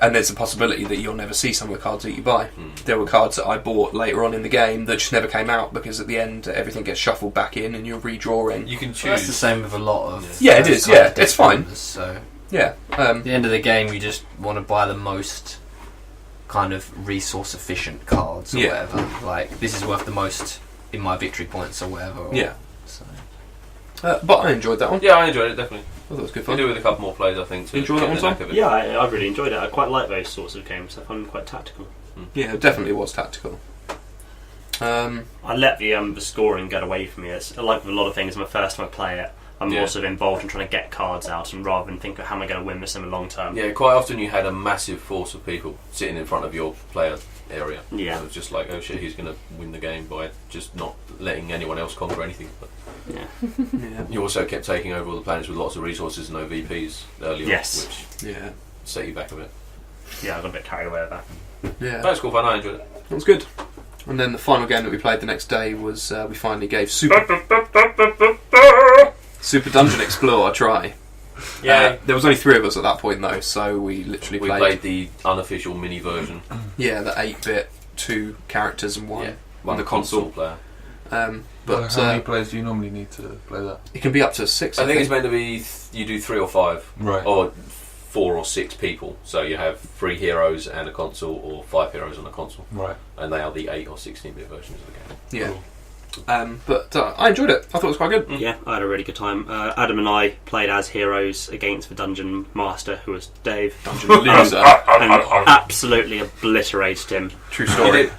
and there's a possibility that you'll never see some of the cards that you buy. There were cards that I bought later on in the game that just never came out because at the end everything gets shuffled back in and you're redrawing. You can choose. Well, that's the same with a lot of... Yeah, it is, it's fine. So yeah. At the end of the game, you just want to buy the most kind of resource efficient cards or whatever. Like, this is worth the most in my victory points or whatever. So. But I enjoyed that one. Yeah, I enjoyed it, definitely. I thought it was good fun. You do with a couple more plays, I think. To enjoy that one, Tom? Yeah, I really enjoyed it. I quite like those sorts of games. I find them quite tactical. Yeah, it definitely was tactical. I let the scoring get away from me. It's like with a lot of things, the first time I play it, I'm more sort of involved in trying to get cards out, and rather than think of how am I going to win this in the long term. Yeah, quite often you had a massive force of people sitting in front of your player area. Yeah. It was just like, oh shit, he's going to win the game by just not letting anyone else conquer anything. But you also kept taking over all the planets with lots of resources and no VPs earlier, which set you back a bit. Yeah, I got a bit carried away with that. Yeah. That's cool fun, I enjoyed it. It was good. And then the final game that we played the next day was we finally gave Super Dungeon Explorer a try. Yeah. There was only 3 of us at that point though, so we literally played the unofficial mini version. Yeah, the 8-bit, 2 characters and one the console player. But how many players do you normally need to play that? It can be up to 6. I think it's meant to be you do 3 or 5, right? Or 4 or 6 people. So you have 3 heroes and a console, or 5 heroes and a console, right? And they are the 8 or 16-bit versions of the game. Yeah. Cool. But I enjoyed it. I thought it was quite good. Yeah, I had a really good time. Adam and I played as heroes against the Dungeon Master, who was Dave. Dungeon loser. And absolutely obliterated him. True story.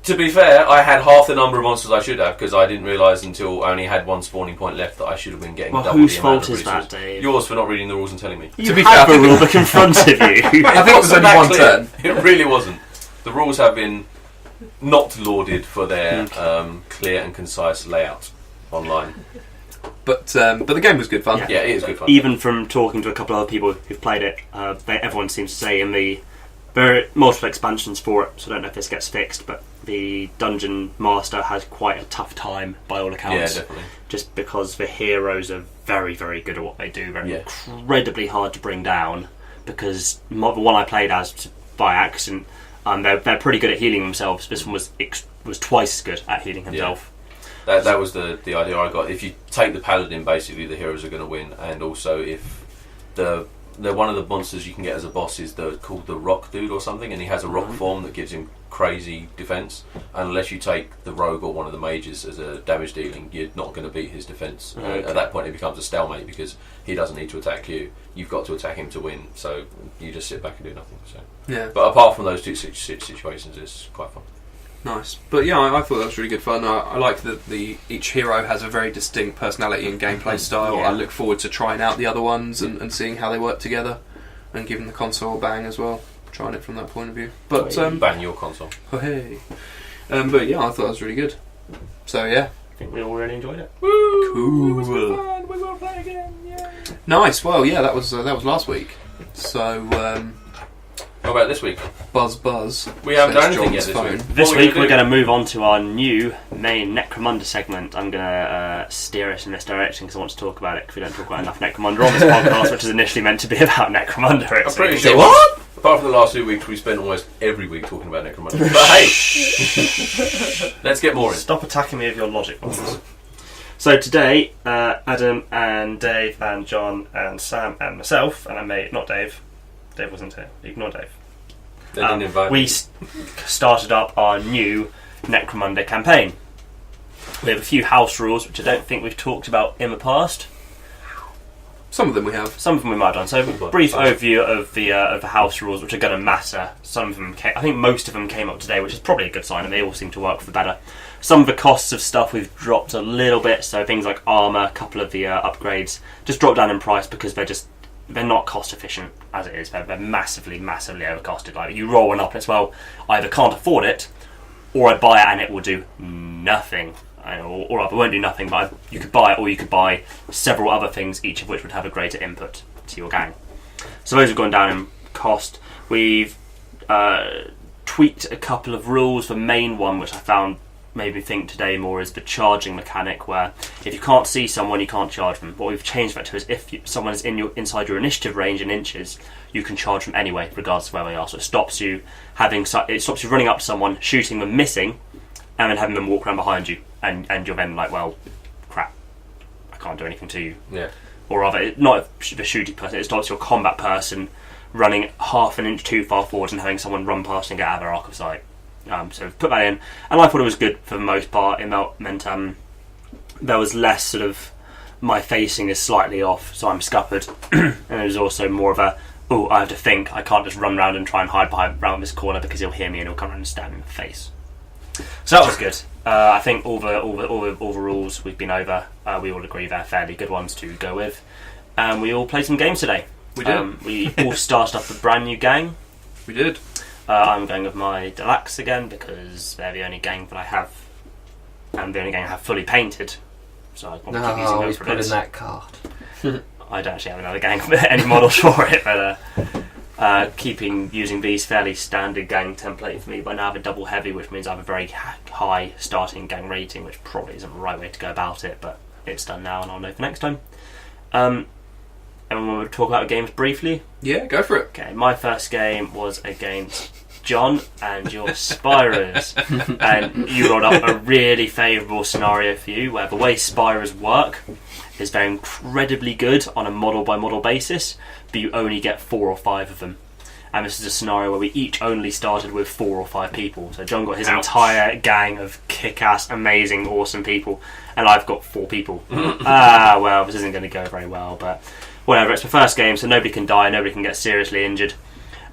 To be fair, I had half the number of monsters I should have, because I didn't realise until I only had 1 spawning point left that I should have been getting double whose the amount fault of is that, resources. Dave? Yours for not reading the rules and telling me. You have a rule book in front of you. I think it was only 1 turn. It really wasn't. The rules have been not lauded for their clear and concise layout online. But the game was good fun. Yeah, it is good fun. Even from talking to a couple of other people who've played it, everyone seems to say in the There are multiple expansions for it, so I don't know if this gets fixed, but the Dungeon Master has quite a tough time by all accounts. Yeah, definitely. Just because the heroes are very, very good at what they do, incredibly hard to bring down, because the one I played as by accident, they're pretty good at healing themselves. This one was twice as good at healing himself. Yeah. That was the idea I got. If you take the Paladin, basically the heroes are going to win, and also if the one of the monsters you can get as a boss is called the Rock Dude or something, and he has a rock form that gives him crazy defense. And unless you take the rogue or one of the mages as a damage dealing, you're not going to beat his defense. Okay. At that point, it becomes a stalemate because he doesn't need to attack you. You've got to attack him to win. So you just sit back and do nothing. So Yeah. but apart from those two situations, it's quite fun. Nice. But yeah, I thought that was really good fun. I like that each hero has a very distinct personality and gameplay style. Yeah. I look forward to trying out the other ones and seeing how they work together, and giving the console a bang as well, trying it from that point of view. But Bang your console. oh, hey. But yeah, I thought that was really good. So yeah. I think we all really enjoyed it. Woo! Cool. It was good fun. We will play again. Yay. Nice. Well, yeah, that was last week. So What about this week? buzz. We haven't says done anything John's yet phone. this week. This What week we we're gonna going to move on to our new main Necromunda segment. I'm going to steer us in this direction because I want to talk about it, because we don't talk about enough Necromunda on this podcast, which is initially meant to be about Necromunda. I'm pretty sure. What? Apart from the last 2 weeks, we spent almost every week talking about Necromunda. But hey, let's get more in. Stop attacking me with your logic ones. So today, Adam and Dave and John and Sam and myself, and I made, not Dave. Dave wasn't here. Ignore Dave. They didn't invite We me. started up our new Necromunda campaign. We have a few house rules, which I don't think we've talked about in the past. Some of them we have. Some of them we might have done. So, brief overview of the house rules, which are going to matter. Some of them, I think most of them came up today, which is probably a good sign, and they all seem to work for the better. Some of the costs of stuff we've dropped a little bit, so things like armour, a couple of the upgrades, just drop down in price because they're not cost efficient as it is. They're massively, massively overcosted. Like, you roll one up and it's, well, I either can't afford it, or I buy it and it will do nothing. Or it won't do nothing, but you could buy it, or you could buy several other things, each of which would have a greater input to your gang. So those have gone down in cost. We've tweaked a couple of rules. The main one, which I found made me think today more, is the charging mechanic, where if you can't see someone, you can't charge them. What we've changed that to is if someone is inside your initiative range in inches, you can charge them anyway, regardless of where they are. So it stops you running up to someone, shooting them, missing, and then having them walk around behind you, and you're then like, well, crap, I can't do anything to you. Yeah. Or rather, not the shooting person, it stops your combat person running half an inch too far forward and having someone run past and get out of their arc of sight. So we've put that in, and I thought it was good for the most part. It meant there was less sort of, my facing is slightly off, so I'm scuppered, and it was also more of a, I have to think, I can't just run around and try and hide around this corner because he'll hear me and he'll come around and stab me in the face. So that was good. I think all the rules we've been over, we all agree they're fairly good ones to go with, and we all played some games today. We did. We all started up a brand new gang. We did. I'm going with my Deluxe again because they're the only gang that I have, and the only gang I have fully painted. So I want to keep using those put in products. that card. I don't actually have another gang with any models for it, but keeping using these fairly standard gang template for me. But now I have a double heavy, which means I have a very high starting gang rating, which probably isn't the right way to go about it, but it's done now, and I'll know for next time. And we'll talk about the games briefly. Yeah, go for it. Okay, my first game was against John and your Spirers, and you rolled up a really favourable scenario for you, where the way Spirers work is they're incredibly good on a model by model basis, but you only get 4 or 5 of them. And this is a scenario where we each only started with 4 or 5 people. So John got his entire gang of kick-ass, amazing, awesome people, and I've got 4 people. Well, this isn't going to go very well, but whatever. It's my first game, so nobody can die, nobody can get seriously injured.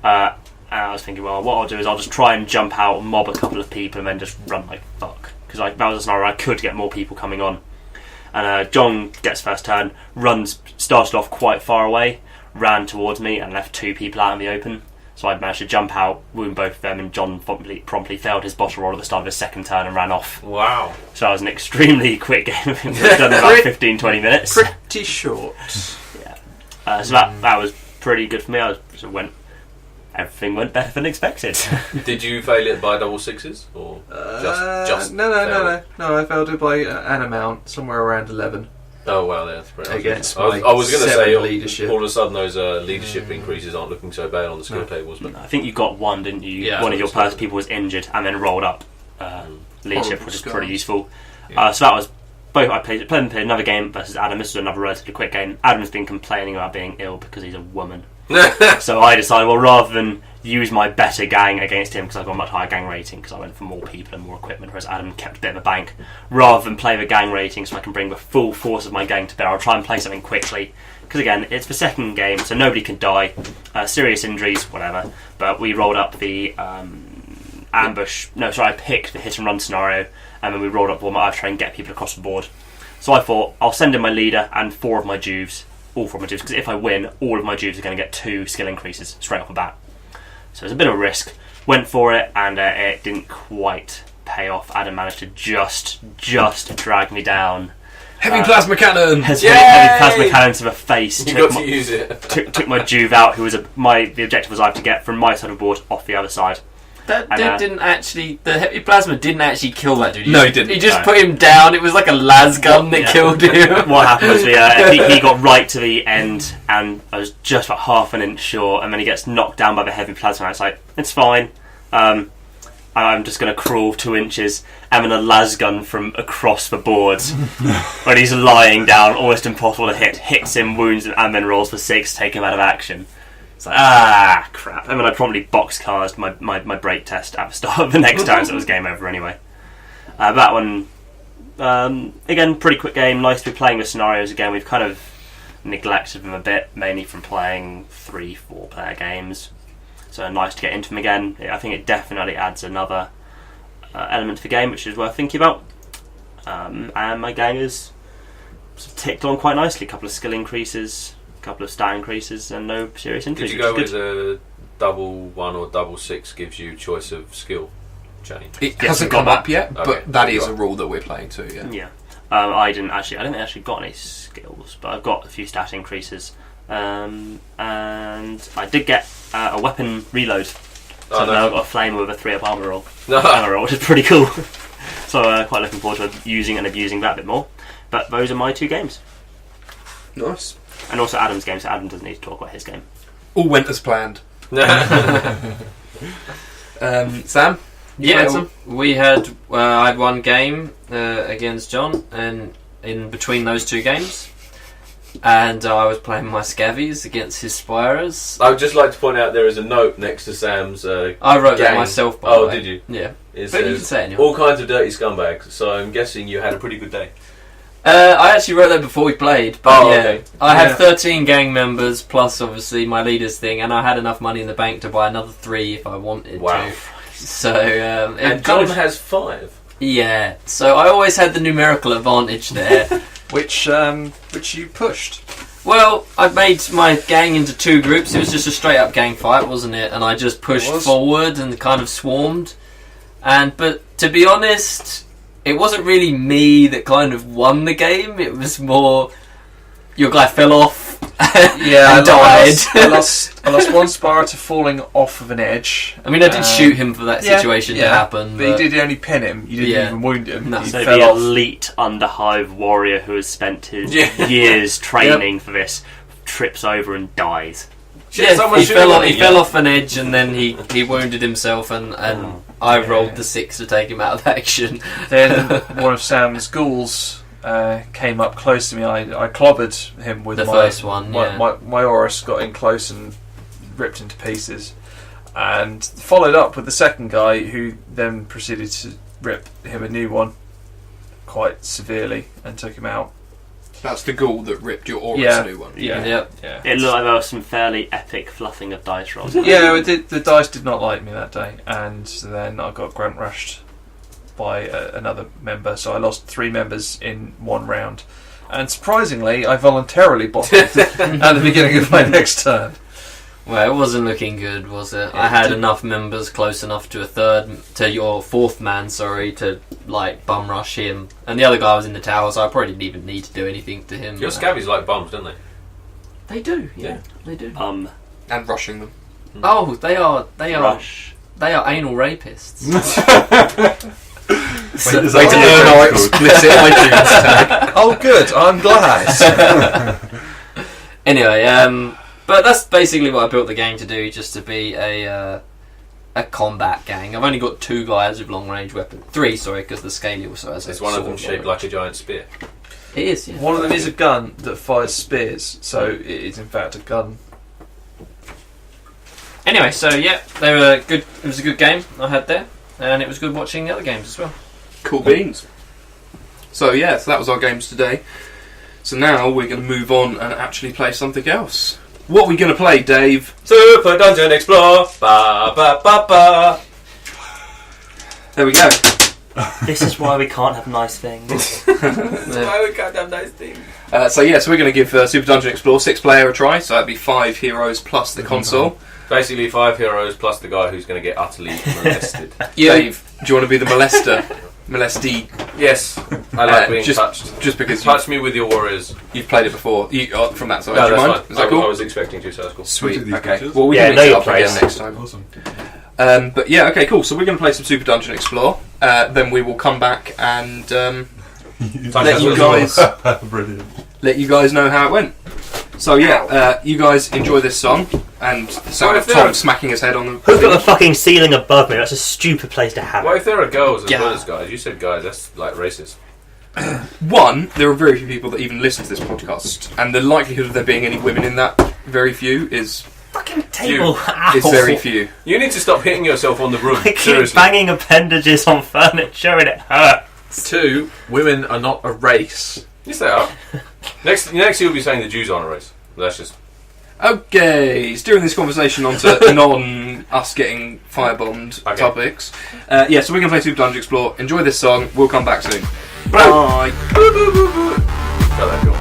And I was thinking, well, what I'll do is I'll just try and jump out, mob a couple of people, and then just run like fuck. Because that was a scenario I could get more people coming on. And John gets first turn, started off quite far away, ran towards me, and left 2 people out in the open. So I managed to jump out, wound both of them, and John promptly failed his bottle roll at the start of his second turn and ran off. Wow. So that was an extremely quick game. We've done in about 15-20 minutes. Pretty short. So that was pretty good for me. I sort of went everything went better than expected. Did you fail it by double sixes or just no. I failed it by an amount, somewhere around 11. Oh well, that's pretty much Against I was going to say leadership. all of a sudden those leadership increases aren't looking so bad on the skill tables. But I think you got one, didn't you? Yeah, One of your first people was injured and then rolled up leadership, Horrible which is scars. pretty useful. Yeah. So that was both. I played another game versus Adam. This was another relatively quick game. Adam's been complaining about being ill because he's a woman. So I decided, well, rather than use my better gang against him, because I've got a much higher gang rating because I went for more people and more equipment, whereas Adam kept a bit of a bank, rather than play the gang rating so I can bring the full force of my gang to bear, I'll try and play something quickly, because again, it's the second game, so nobody can die, serious injuries, whatever, but we rolled up the I picked the hit and run scenario, and then we rolled up warm-up to try and get people across the board. So I thought, I'll send in my leader and 4 of my Juves, all 4 of my Juves, because if I win, all of my Juves are going to get 2 skill increases straight off the bat. So it was a bit of a risk. Went for it, and it didn't quite pay off. Adam managed to just drag me down. Heavy plasma cannon! Heavy Yay! plasma cannon to the face. you got to use it. Took my Juve out, who was the objective was I have to get from my side of the board off the other side. That dude didn't actually. The heavy plasma didn't actually kill that dude. No, he didn't. He just No. put him down. It was like a las gun that killed him. What happened was he got right to the end, and I was just about half an inch short, and then he gets knocked down by the heavy plasma. And it's like, it's fine. I'm just going to crawl 2 inches, and then a las gun from across the board when he's lying down, almost impossible to hit, hits him, wounds him, and then rolls for 6, take him out of action. It's like, crap. And then I probably box-cast my break test at the start of the next time, so it was game over anyway. That one, again, pretty quick game. Nice to be playing the scenarios again. We've kind of neglected them a bit, mainly from playing 3-4 player games. So nice to get into them again. I think it definitely adds another element to the game, which is worth thinking about. And my gang has sort of ticked on quite nicely. A couple of skill increases, a couple of stat increases, and no serious injuries. Did you go with a double 1 or double 6 gives you choice of skill change? It Yes, hasn't we've got come up that. yet, Okay. but that is a rule that we're playing to, yeah. Yeah. I don't think I actually got any skills, but I've got a few stat increases. And I did get a weapon reload. So now I've got a flame with a 3-up armor roll. Which is pretty cool. So quite looking forward to using and abusing that a bit more. But those are my 2 games. Nice. And also Adam's game, so Adam doesn't need to talk about his game. All went as planned. Sam? Yeah, we had. I had one game against John, and in between those 2 games, and I was playing my Scavies against his Spirers. I would just like to point out there is a note next to Sam's I wrote that gang. myself. By the way. Did you? Yeah, It but you can says say it anyway. all kinds of dirty scumbags. So I'm guessing you had a pretty good day. I actually wrote that before we played, but okay. I had 13 gang members plus obviously my leader's thing, and I had enough money in the bank to buy another 3 if I wanted Wow. to. So And John has 5. yeah, so I always had the numerical advantage there. Which you pushed. Well, I made my gang into 2 groups. It was just a straight up gang fight, wasn't it? And I just pushed forward and kind of swarmed. But to be honest, it wasn't really me that kind of won the game. It was more your guy fell off and died. I lost 1 Spire to falling off of an edge. I mean, I did shoot him for that situation to happen. But you did only pin him. You didn't even wound him. No. He So fell the off. elite Underhive warrior who has spent his years training for this trips over and dies. Yeah, someone he shoot fell him off. on He the fell ear. off an edge, and then he wounded himself, and I rolled the 6 to take him out of action. Then one of Sam's ghouls came up close to me. I clobbered him with The my first one, my, yeah. my Horus got in close and ripped into pieces, and followed up with the second guy, who then proceeded to rip him a new one quite severely and took him out. That's the ghoul that ripped your Aurus Yeah. new one. Yeah, Yep. yeah. It looked like there was some fairly epic fluffing of dice rolls. Yeah, the dice did not like me that day, and then I got grunt rushed by another member, so I lost 3 members in 1 round. And surprisingly, I voluntarily bottled at the beginning of my next turn. Well, it wasn't looking good, was it? I had enough members close enough to your 4th man, to like bum rush him, and the other guy was in the tower, so I probably didn't even need to do anything to him. Your scabies like bums, don't they? They do, yeah, they do. And rushing them. Oh, they are Rush. they are anal rapists. Way to earn our explicit iTunes tag. Oh, good. I'm glad. Anyway, but that's basically what I built the game to do, just to be a combat gang. I've only got 2 guys with long range weapons. 3, sorry, because the Scaly also has. Is one of them shaped like a giant spear? It is. Yeah. One of them is a gun that fires spears, so it is in fact a gun. Anyway, so yeah, they were good. It was a good game I had there, and it was good watching the other games as well. Cool beans. So yeah, so that was our games today. So now we're going to move on and actually play something else. What are we going to play, Dave? Super Dungeon Explorer. Ba ba ba ba. There we go. This is why we can't have nice things. Why we can't have nice things? So we're going to give Super Dungeon Explorer 6-player a try. So that'd be 5 heroes plus the console. Basically, 5 heroes plus the guy who's going to get utterly molested. Dave, do you want to be the molester? Molestee? Yes, I like being just, touched. Just because Touch me with your warriors. you've played it before. From that side, No, do you that's mind? fine. Is that I cool? was expecting to, so that's cool. Sweet. These Okay. pictures? Well, we Yeah, can know mix it your up again place. next time. Awesome. But yeah, okay, cool. So we're going to play some Super Dungeon Explore. Then we will come back and let you guys Brilliant. let you guys know how it went. So yeah, you guys enjoy this song and the sound of Tom smacking his head on the. Who's got the fucking ceiling above me? That's a stupid place to have What it. if there are girls as Yeah. well as guys? You said guys, that's like racist. One, there are very few people that even listen to this podcast, and the likelihood of there being any women in that very few is Fucking table. is Ow. very few. You need to stop hitting yourself on the room. I keep Seriously. banging appendages on furniture and it hurts. 2, women are not a race. Yes, they are. Next you'll be saying the Jews aren't a race. That's just... Okay, steering this conversation onto non-us getting firebombed Okay. topics. So we're going to play Super Dungeon Explore. Enjoy this song. We'll come back soon. Bye. Got that cool.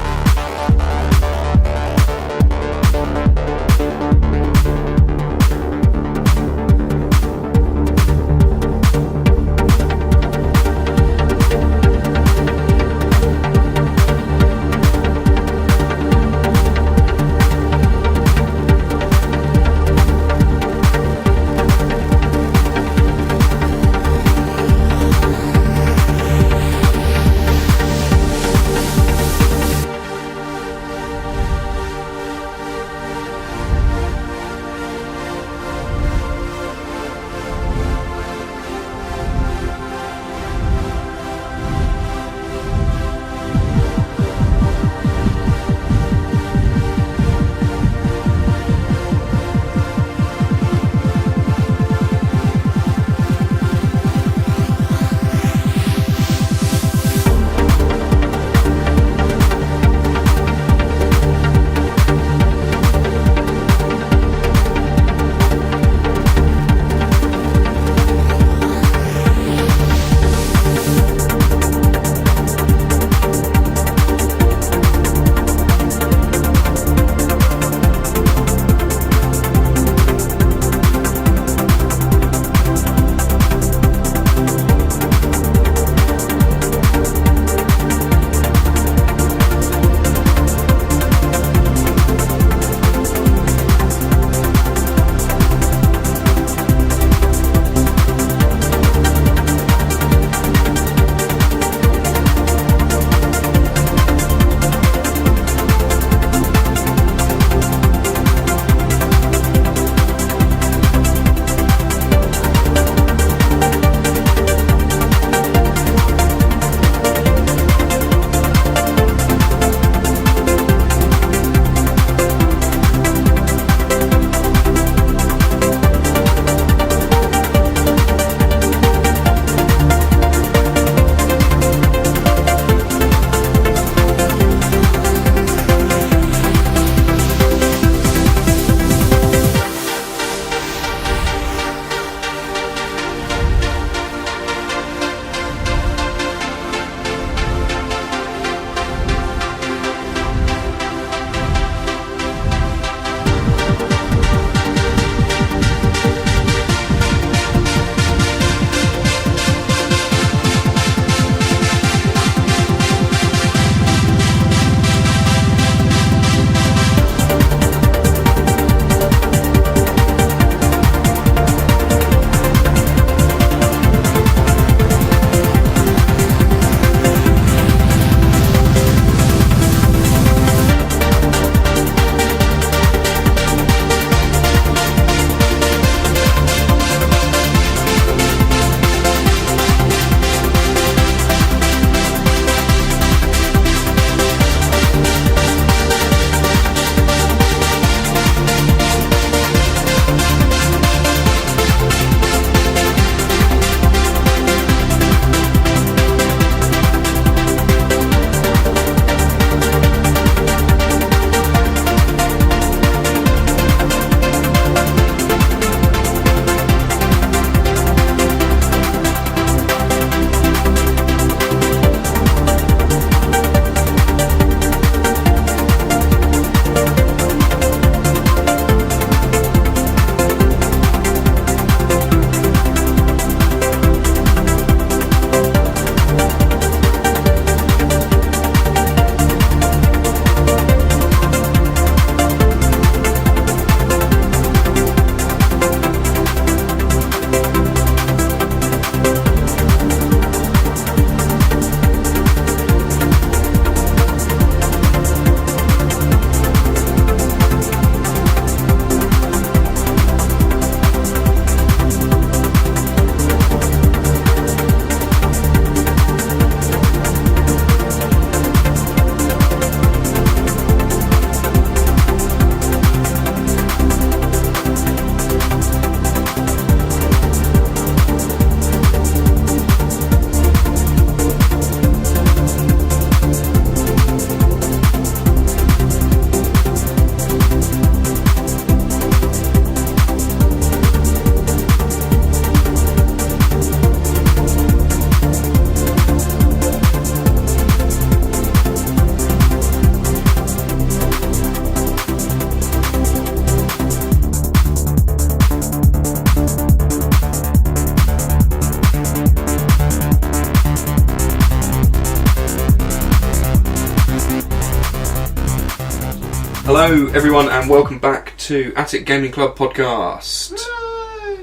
Hello everyone and welcome back to Attic Gaming Club podcast.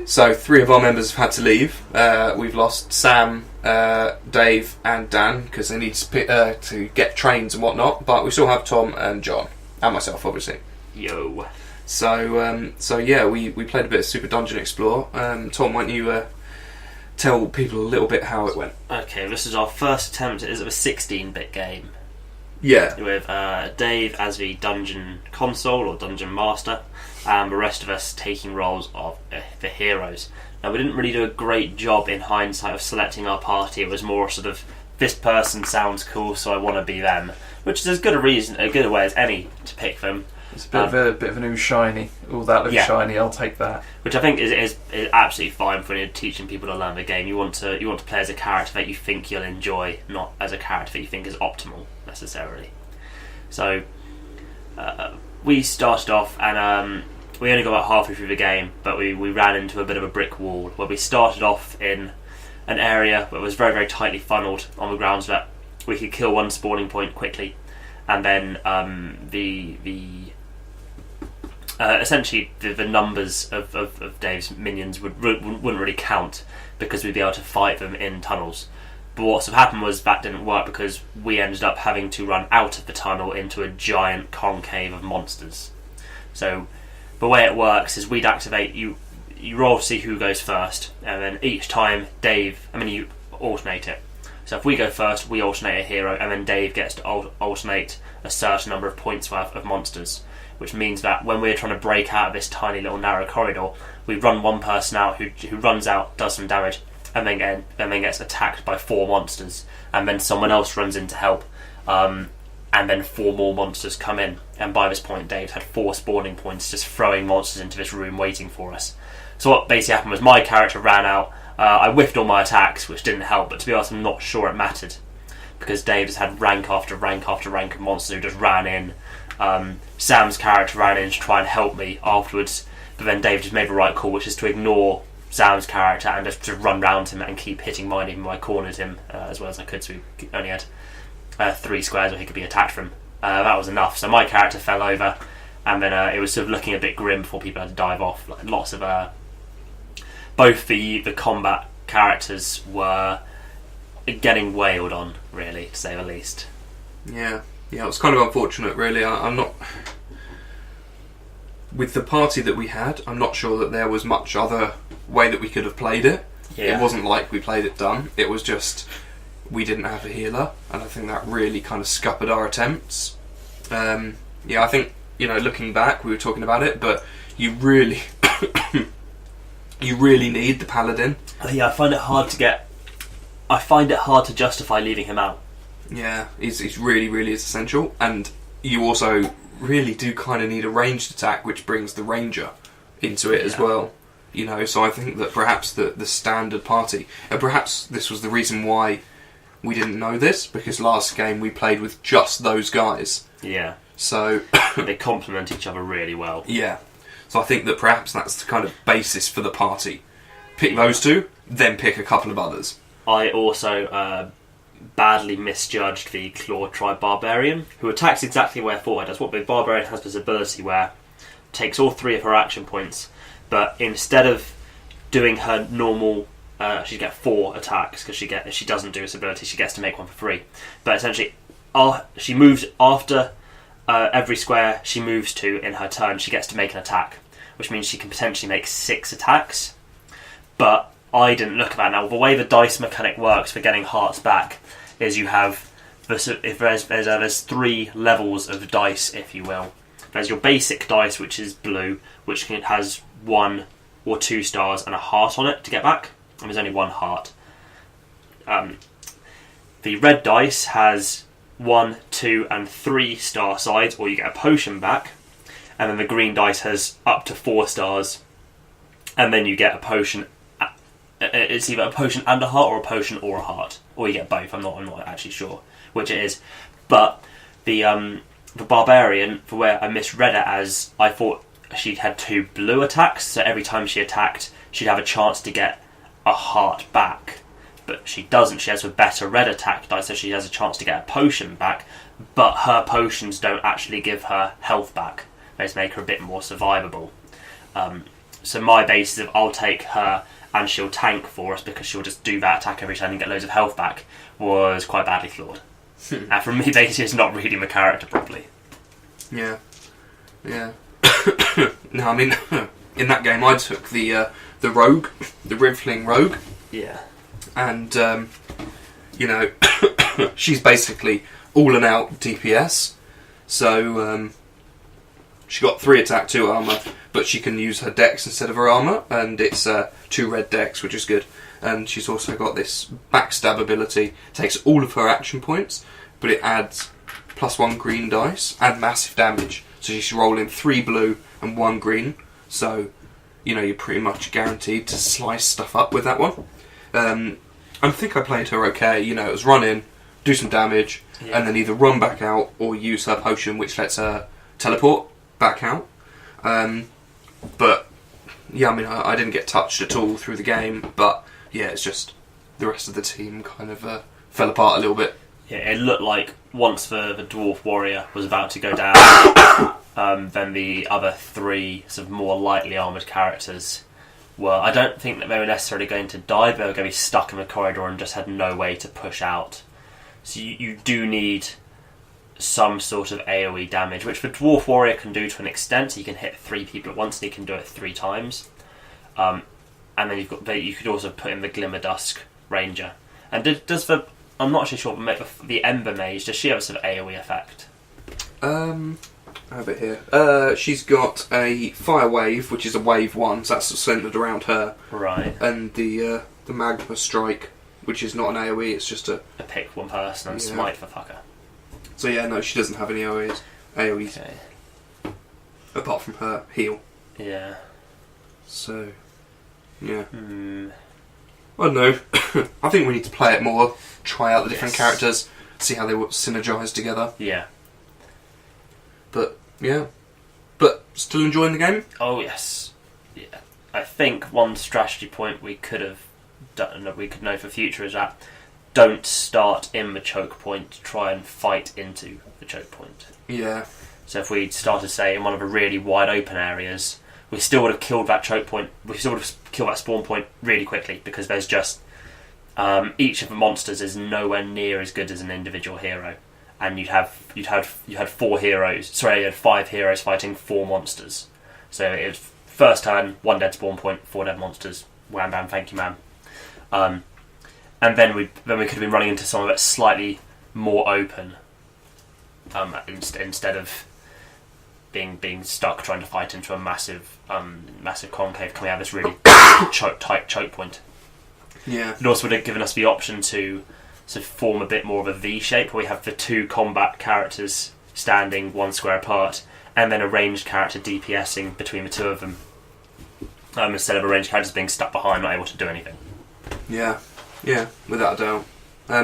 So 3 of our members have had to leave. We've lost Sam, Dave and Dan because they need to get trains and whatnot, but we still have Tom and John and myself obviously. Yo. So yeah, we played a bit of Super Dungeon Explore. Tom, why don't you tell people a little bit how it went? Okay, this is our first attempt. It is a 16-bit game. Yeah. With Dave as the dungeon console or dungeon master, and the rest of us taking roles of the heroes. Now, we didn't really do a great job in hindsight of selecting our party. It was more sort of, this person sounds cool, so I want to be them, which is as good a way as any to pick them. It's a bit of a new shiny. All that looks shiny. I'll take that. Which I think is absolutely fine for when you're teaching people to learn the game. You want to play as a character that you think you'll enjoy, not as a character that you think is optimal necessarily. So we started off and we only got about halfway through the game, but we ran into a bit of a brick wall where we started off in an area that was very, very tightly funneled on the grounds that we could kill one spawning point quickly, and then essentially the numbers of Dave's minions wouldn't really count because we'd be able to fight them in tunnels. But what's happened was that didn't work because we ended up having to run out of the tunnel into a giant concave of monsters. So the way it works is we'd activate, you roll to see who goes first, and then each time you alternate it. So if we go first, we alternate a hero, and then Dave gets to alternate a certain number of points worth of monsters, which means that when we're trying to break out of this tiny little narrow corridor, we run one person out who runs out, does some damage, and then gets attacked by 4 monsters, and then someone else runs in to help, and then 4 more monsters come in, and by this point Dave had 4 spawning points just throwing monsters into this room waiting for us. So what basically happened was my character ran out, I whiffed all my attacks, which didn't help, but to be honest I'm not sure it mattered, because Dave just had rank after rank after rank of monsters who just ran in. Sam's character ran in to try and help me afterwards, but then Dave just made the right call, which is to ignore Sam's character and just to run round him and keep hitting mine, even though I cornered him as well as I could, so he only had 3 squares where he could be attacked from. That was enough, so my character fell over, and then it was sort of looking a bit grim before people had to dive off. Like, lots of both the combat characters were getting wailed on, really, to say the least. Yeah, it was kind of unfortunate, really. I'm not... With the party that we had, I'm not sure that there was much other way that we could have played it. Yeah. It wasn't like we played it dumb. It was just we didn't have a healer, and I think that really kind of scuppered our attempts. I think, looking back, we were talking about it, but you really need the paladin. I find it hard to justify leaving him out. Yeah, he's really, really is essential, and you also really do kind of need a ranged attack, which brings the ranger into it as well. So I think that perhaps the standard party, and perhaps this was the reason why we didn't know this, because last game we played with just those guys. Yeah. So they complement each other really well. Yeah. So I think that perhaps that's the kind of basis for the party. Pick those 2, then pick a couple of others. I also badly misjudged the Claw Tribe Barbarian, who attacks exactly where Thor does. What the Barbarian has this ability where it takes all 3 of her action points, but instead of doing her normal, she gets 4 attacks because if she doesn't do this ability, she gets to make one for free. But essentially, she moves after every square she moves to in her turn. She gets to make an attack, which means she can potentially make 6 attacks. But I didn't look at that. Now, the way the dice mechanic works for getting hearts back is you have there's 3 levels of dice, if you will. There's your basic dice, which is blue, which has 1 or 2 stars and a heart on it to get back, and there's only 1 heart. The red dice has 1, 2 and 3 star sides, or you get a potion back, and then the green dice has up to 4 stars, and then you get a potion. It's either a potion and a heart, or a potion or a heart, or you get both. I'm not actually sure which it is. But the barbarian, for where I misread it as, I thought she had 2 blue attacks, so every time she attacked, she'd have a chance to get a heart back. but she doesn't. She has a better red attack die, so she has a chance to get a potion back, but her potions don't actually give her health back. They just make her a bit more survivable. So my basis of I'll take her and she'll tank for us because she'll just do that attack every time and get loads of health back was quite badly flawed. And from me, basically, it's not reading my character properly. Yeah. No, I mean, in that game I took the rogue, the Riffling rogue. Yeah. And, she's basically all and out DPS. So, she got 3 attack, 2 armour, but she can use her dex instead of her armour, and it's 2 red dex, which is good. And she's also got this backstab ability, takes all of her action points, but it adds +1 green dice and massive damage. So she's rolling 3 blue and 1 green, so you're pretty much guaranteed to slice stuff up with that one. I think I played her okay. It was run in, do some damage, and then either run back out or use her potion, which lets her teleport back out. But yeah, I mean, I didn't get touched at all through the game, but yeah, it's just the rest of the team kind of fell apart a little bit. Yeah, it looked like once the dwarf warrior was about to go down, then the other 3 sort of more lightly armoured characters were, I don't think that they were necessarily going to die, but they were going to be stuck in the corridor and just had no way to push out. So you do need some sort of AoE damage, which the dwarf warrior can do to an extent. He can hit 3 people at once and he can do it 3 times. And then you could also put in the Glimmer Dusk ranger. And I'm not actually sure, but the Ember Mage, does she have a sort of AoE effect? I have it here. She's got a Fire Wave, which is a wave 1, so that's centred around her. Right. And the Magma Strike, which is not an AoE, it's just a pick one person and smite the fucker. So yeah, no, she doesn't have any AoEs. Okay. Apart from her heal. Yeah. So, yeah. I don't know. I think we need to play it more, try out the different characters, see how they will synergise together. Yeah. But, yeah. But, still enjoying the game? Oh, yes. Yeah. I think one strategy point we could have done, that we could know for future is that don't start in the choke point, try and fight into the choke point. Yeah. So if we'd started, say, in one of the really wide open areas, we still would have killed that choke point, we still would have killed that spawn point really quickly, because there's just each of the monsters is nowhere near as good as an individual hero. And you had 4 heroes. Sorry, you had 5 heroes fighting 4 monsters. So it was first turn, 1 dead spawn point, 4 dead monsters. Wham bam, thank you, ma'am. And then we could have been running into something that's slightly more open. Instead of being stuck trying to fight into a massive concave coming out of this really tight choke point. Yeah. It also would have given us the option to form a bit more of a V shape, where we have the 2 combat characters standing 1 square apart, and then a ranged character DPSing between the 2 of them, instead of a ranged character being stuck behind, not able to do anything. Yeah, without a doubt.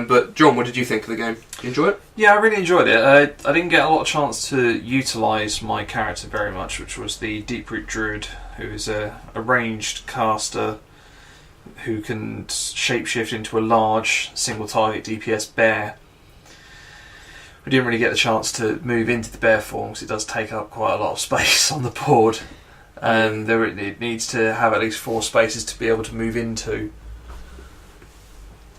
But John, what did you think of the game? Did you enjoy it? Yeah, I really enjoyed it. I didn't get a lot of chance to utilise my character very much, which was the Deeproot Druid, who is a ranged caster who can shapeshift into a large single target DPS bear. We didn't really get the chance to move into the bear form because it does take up quite a lot of space on the board, and it needs to have at least 4 spaces to be able to move into.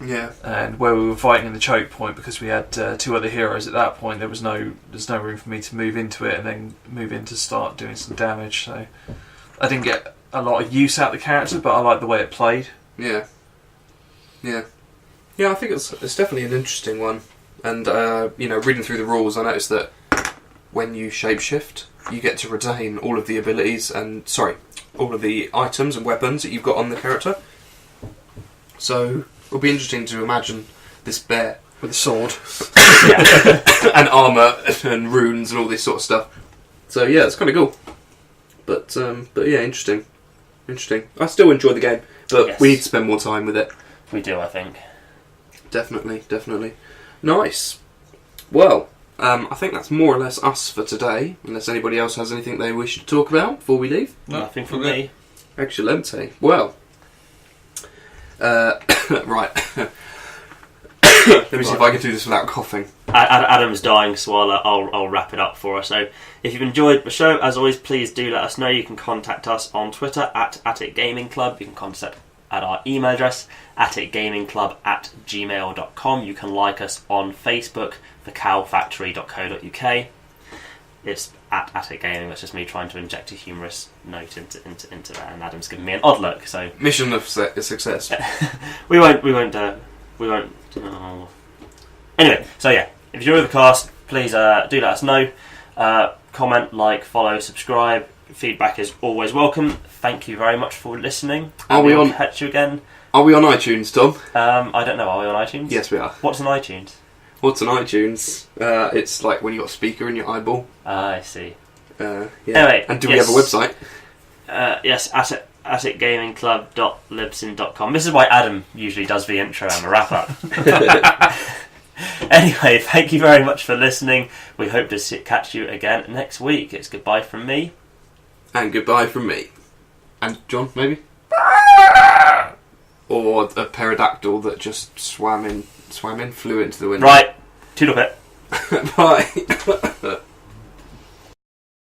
Yeah. And where we were fighting in the choke point, because we had 2 other heroes at that point, there's no room for me to move into it and then move in to start doing some damage. So I didn't get a lot of use out of the character, but I liked the way it played. Yeah. I think it's definitely an interesting one. And reading through the rules, I noticed that when you shapeshift, you get to retain all of the abilities and all of the items and weapons that you've got on the character. So it'll be interesting to imagine this bear With a sword. and armour and runes and all this sort of stuff. So yeah, it's kind of cool. But yeah, interesting. I still enjoy the game, but we need to spend more time with it. We do, I think. Definitely. Nice. Well, I think that's more or less us for today, unless anybody else has anything they wish to talk about before we leave. Nothing from me. Excellente. Well, Right. Let me see if I can do this without coughing. Adam's dying, so I'll wrap it up for us. So, if you've enjoyed the show, as always, please do let us know. You can contact us on Twitter at Attic Gaming Club. You can contact at our email address, atticgamingclub@gmail.com. You can like us on Facebook, thecowfactory.co.uk. It's at Attic Gaming. That's just me trying to inject a humorous note into that, and Adam's giving me an odd look. So mission of success. we won't. Oh. Anyway, so yeah, if you enjoy the cast, please do let us know. Comment, like, follow, subscribe. Feedback is always welcome. Thank you very much for listening. We'll catch you again. Are we on iTunes, Tom? I don't know. Are we on iTunes? Yes, we are. What's on iTunes? What's on iTunes? It's like when you got a speaker in your eyeball. I see. Yeah. Anyway, and do we have a website? Yes, atticgamingclub.libsyn.com. This is why Adam usually does the intro and the wrap up. Anyway, thank you very much for listening. We hope to catch you again next week. It's goodbye from me. And goodbye from me. And John, maybe? Or a pterodactyl that just swam in, flew into the window. Right, toodle pip. Bye.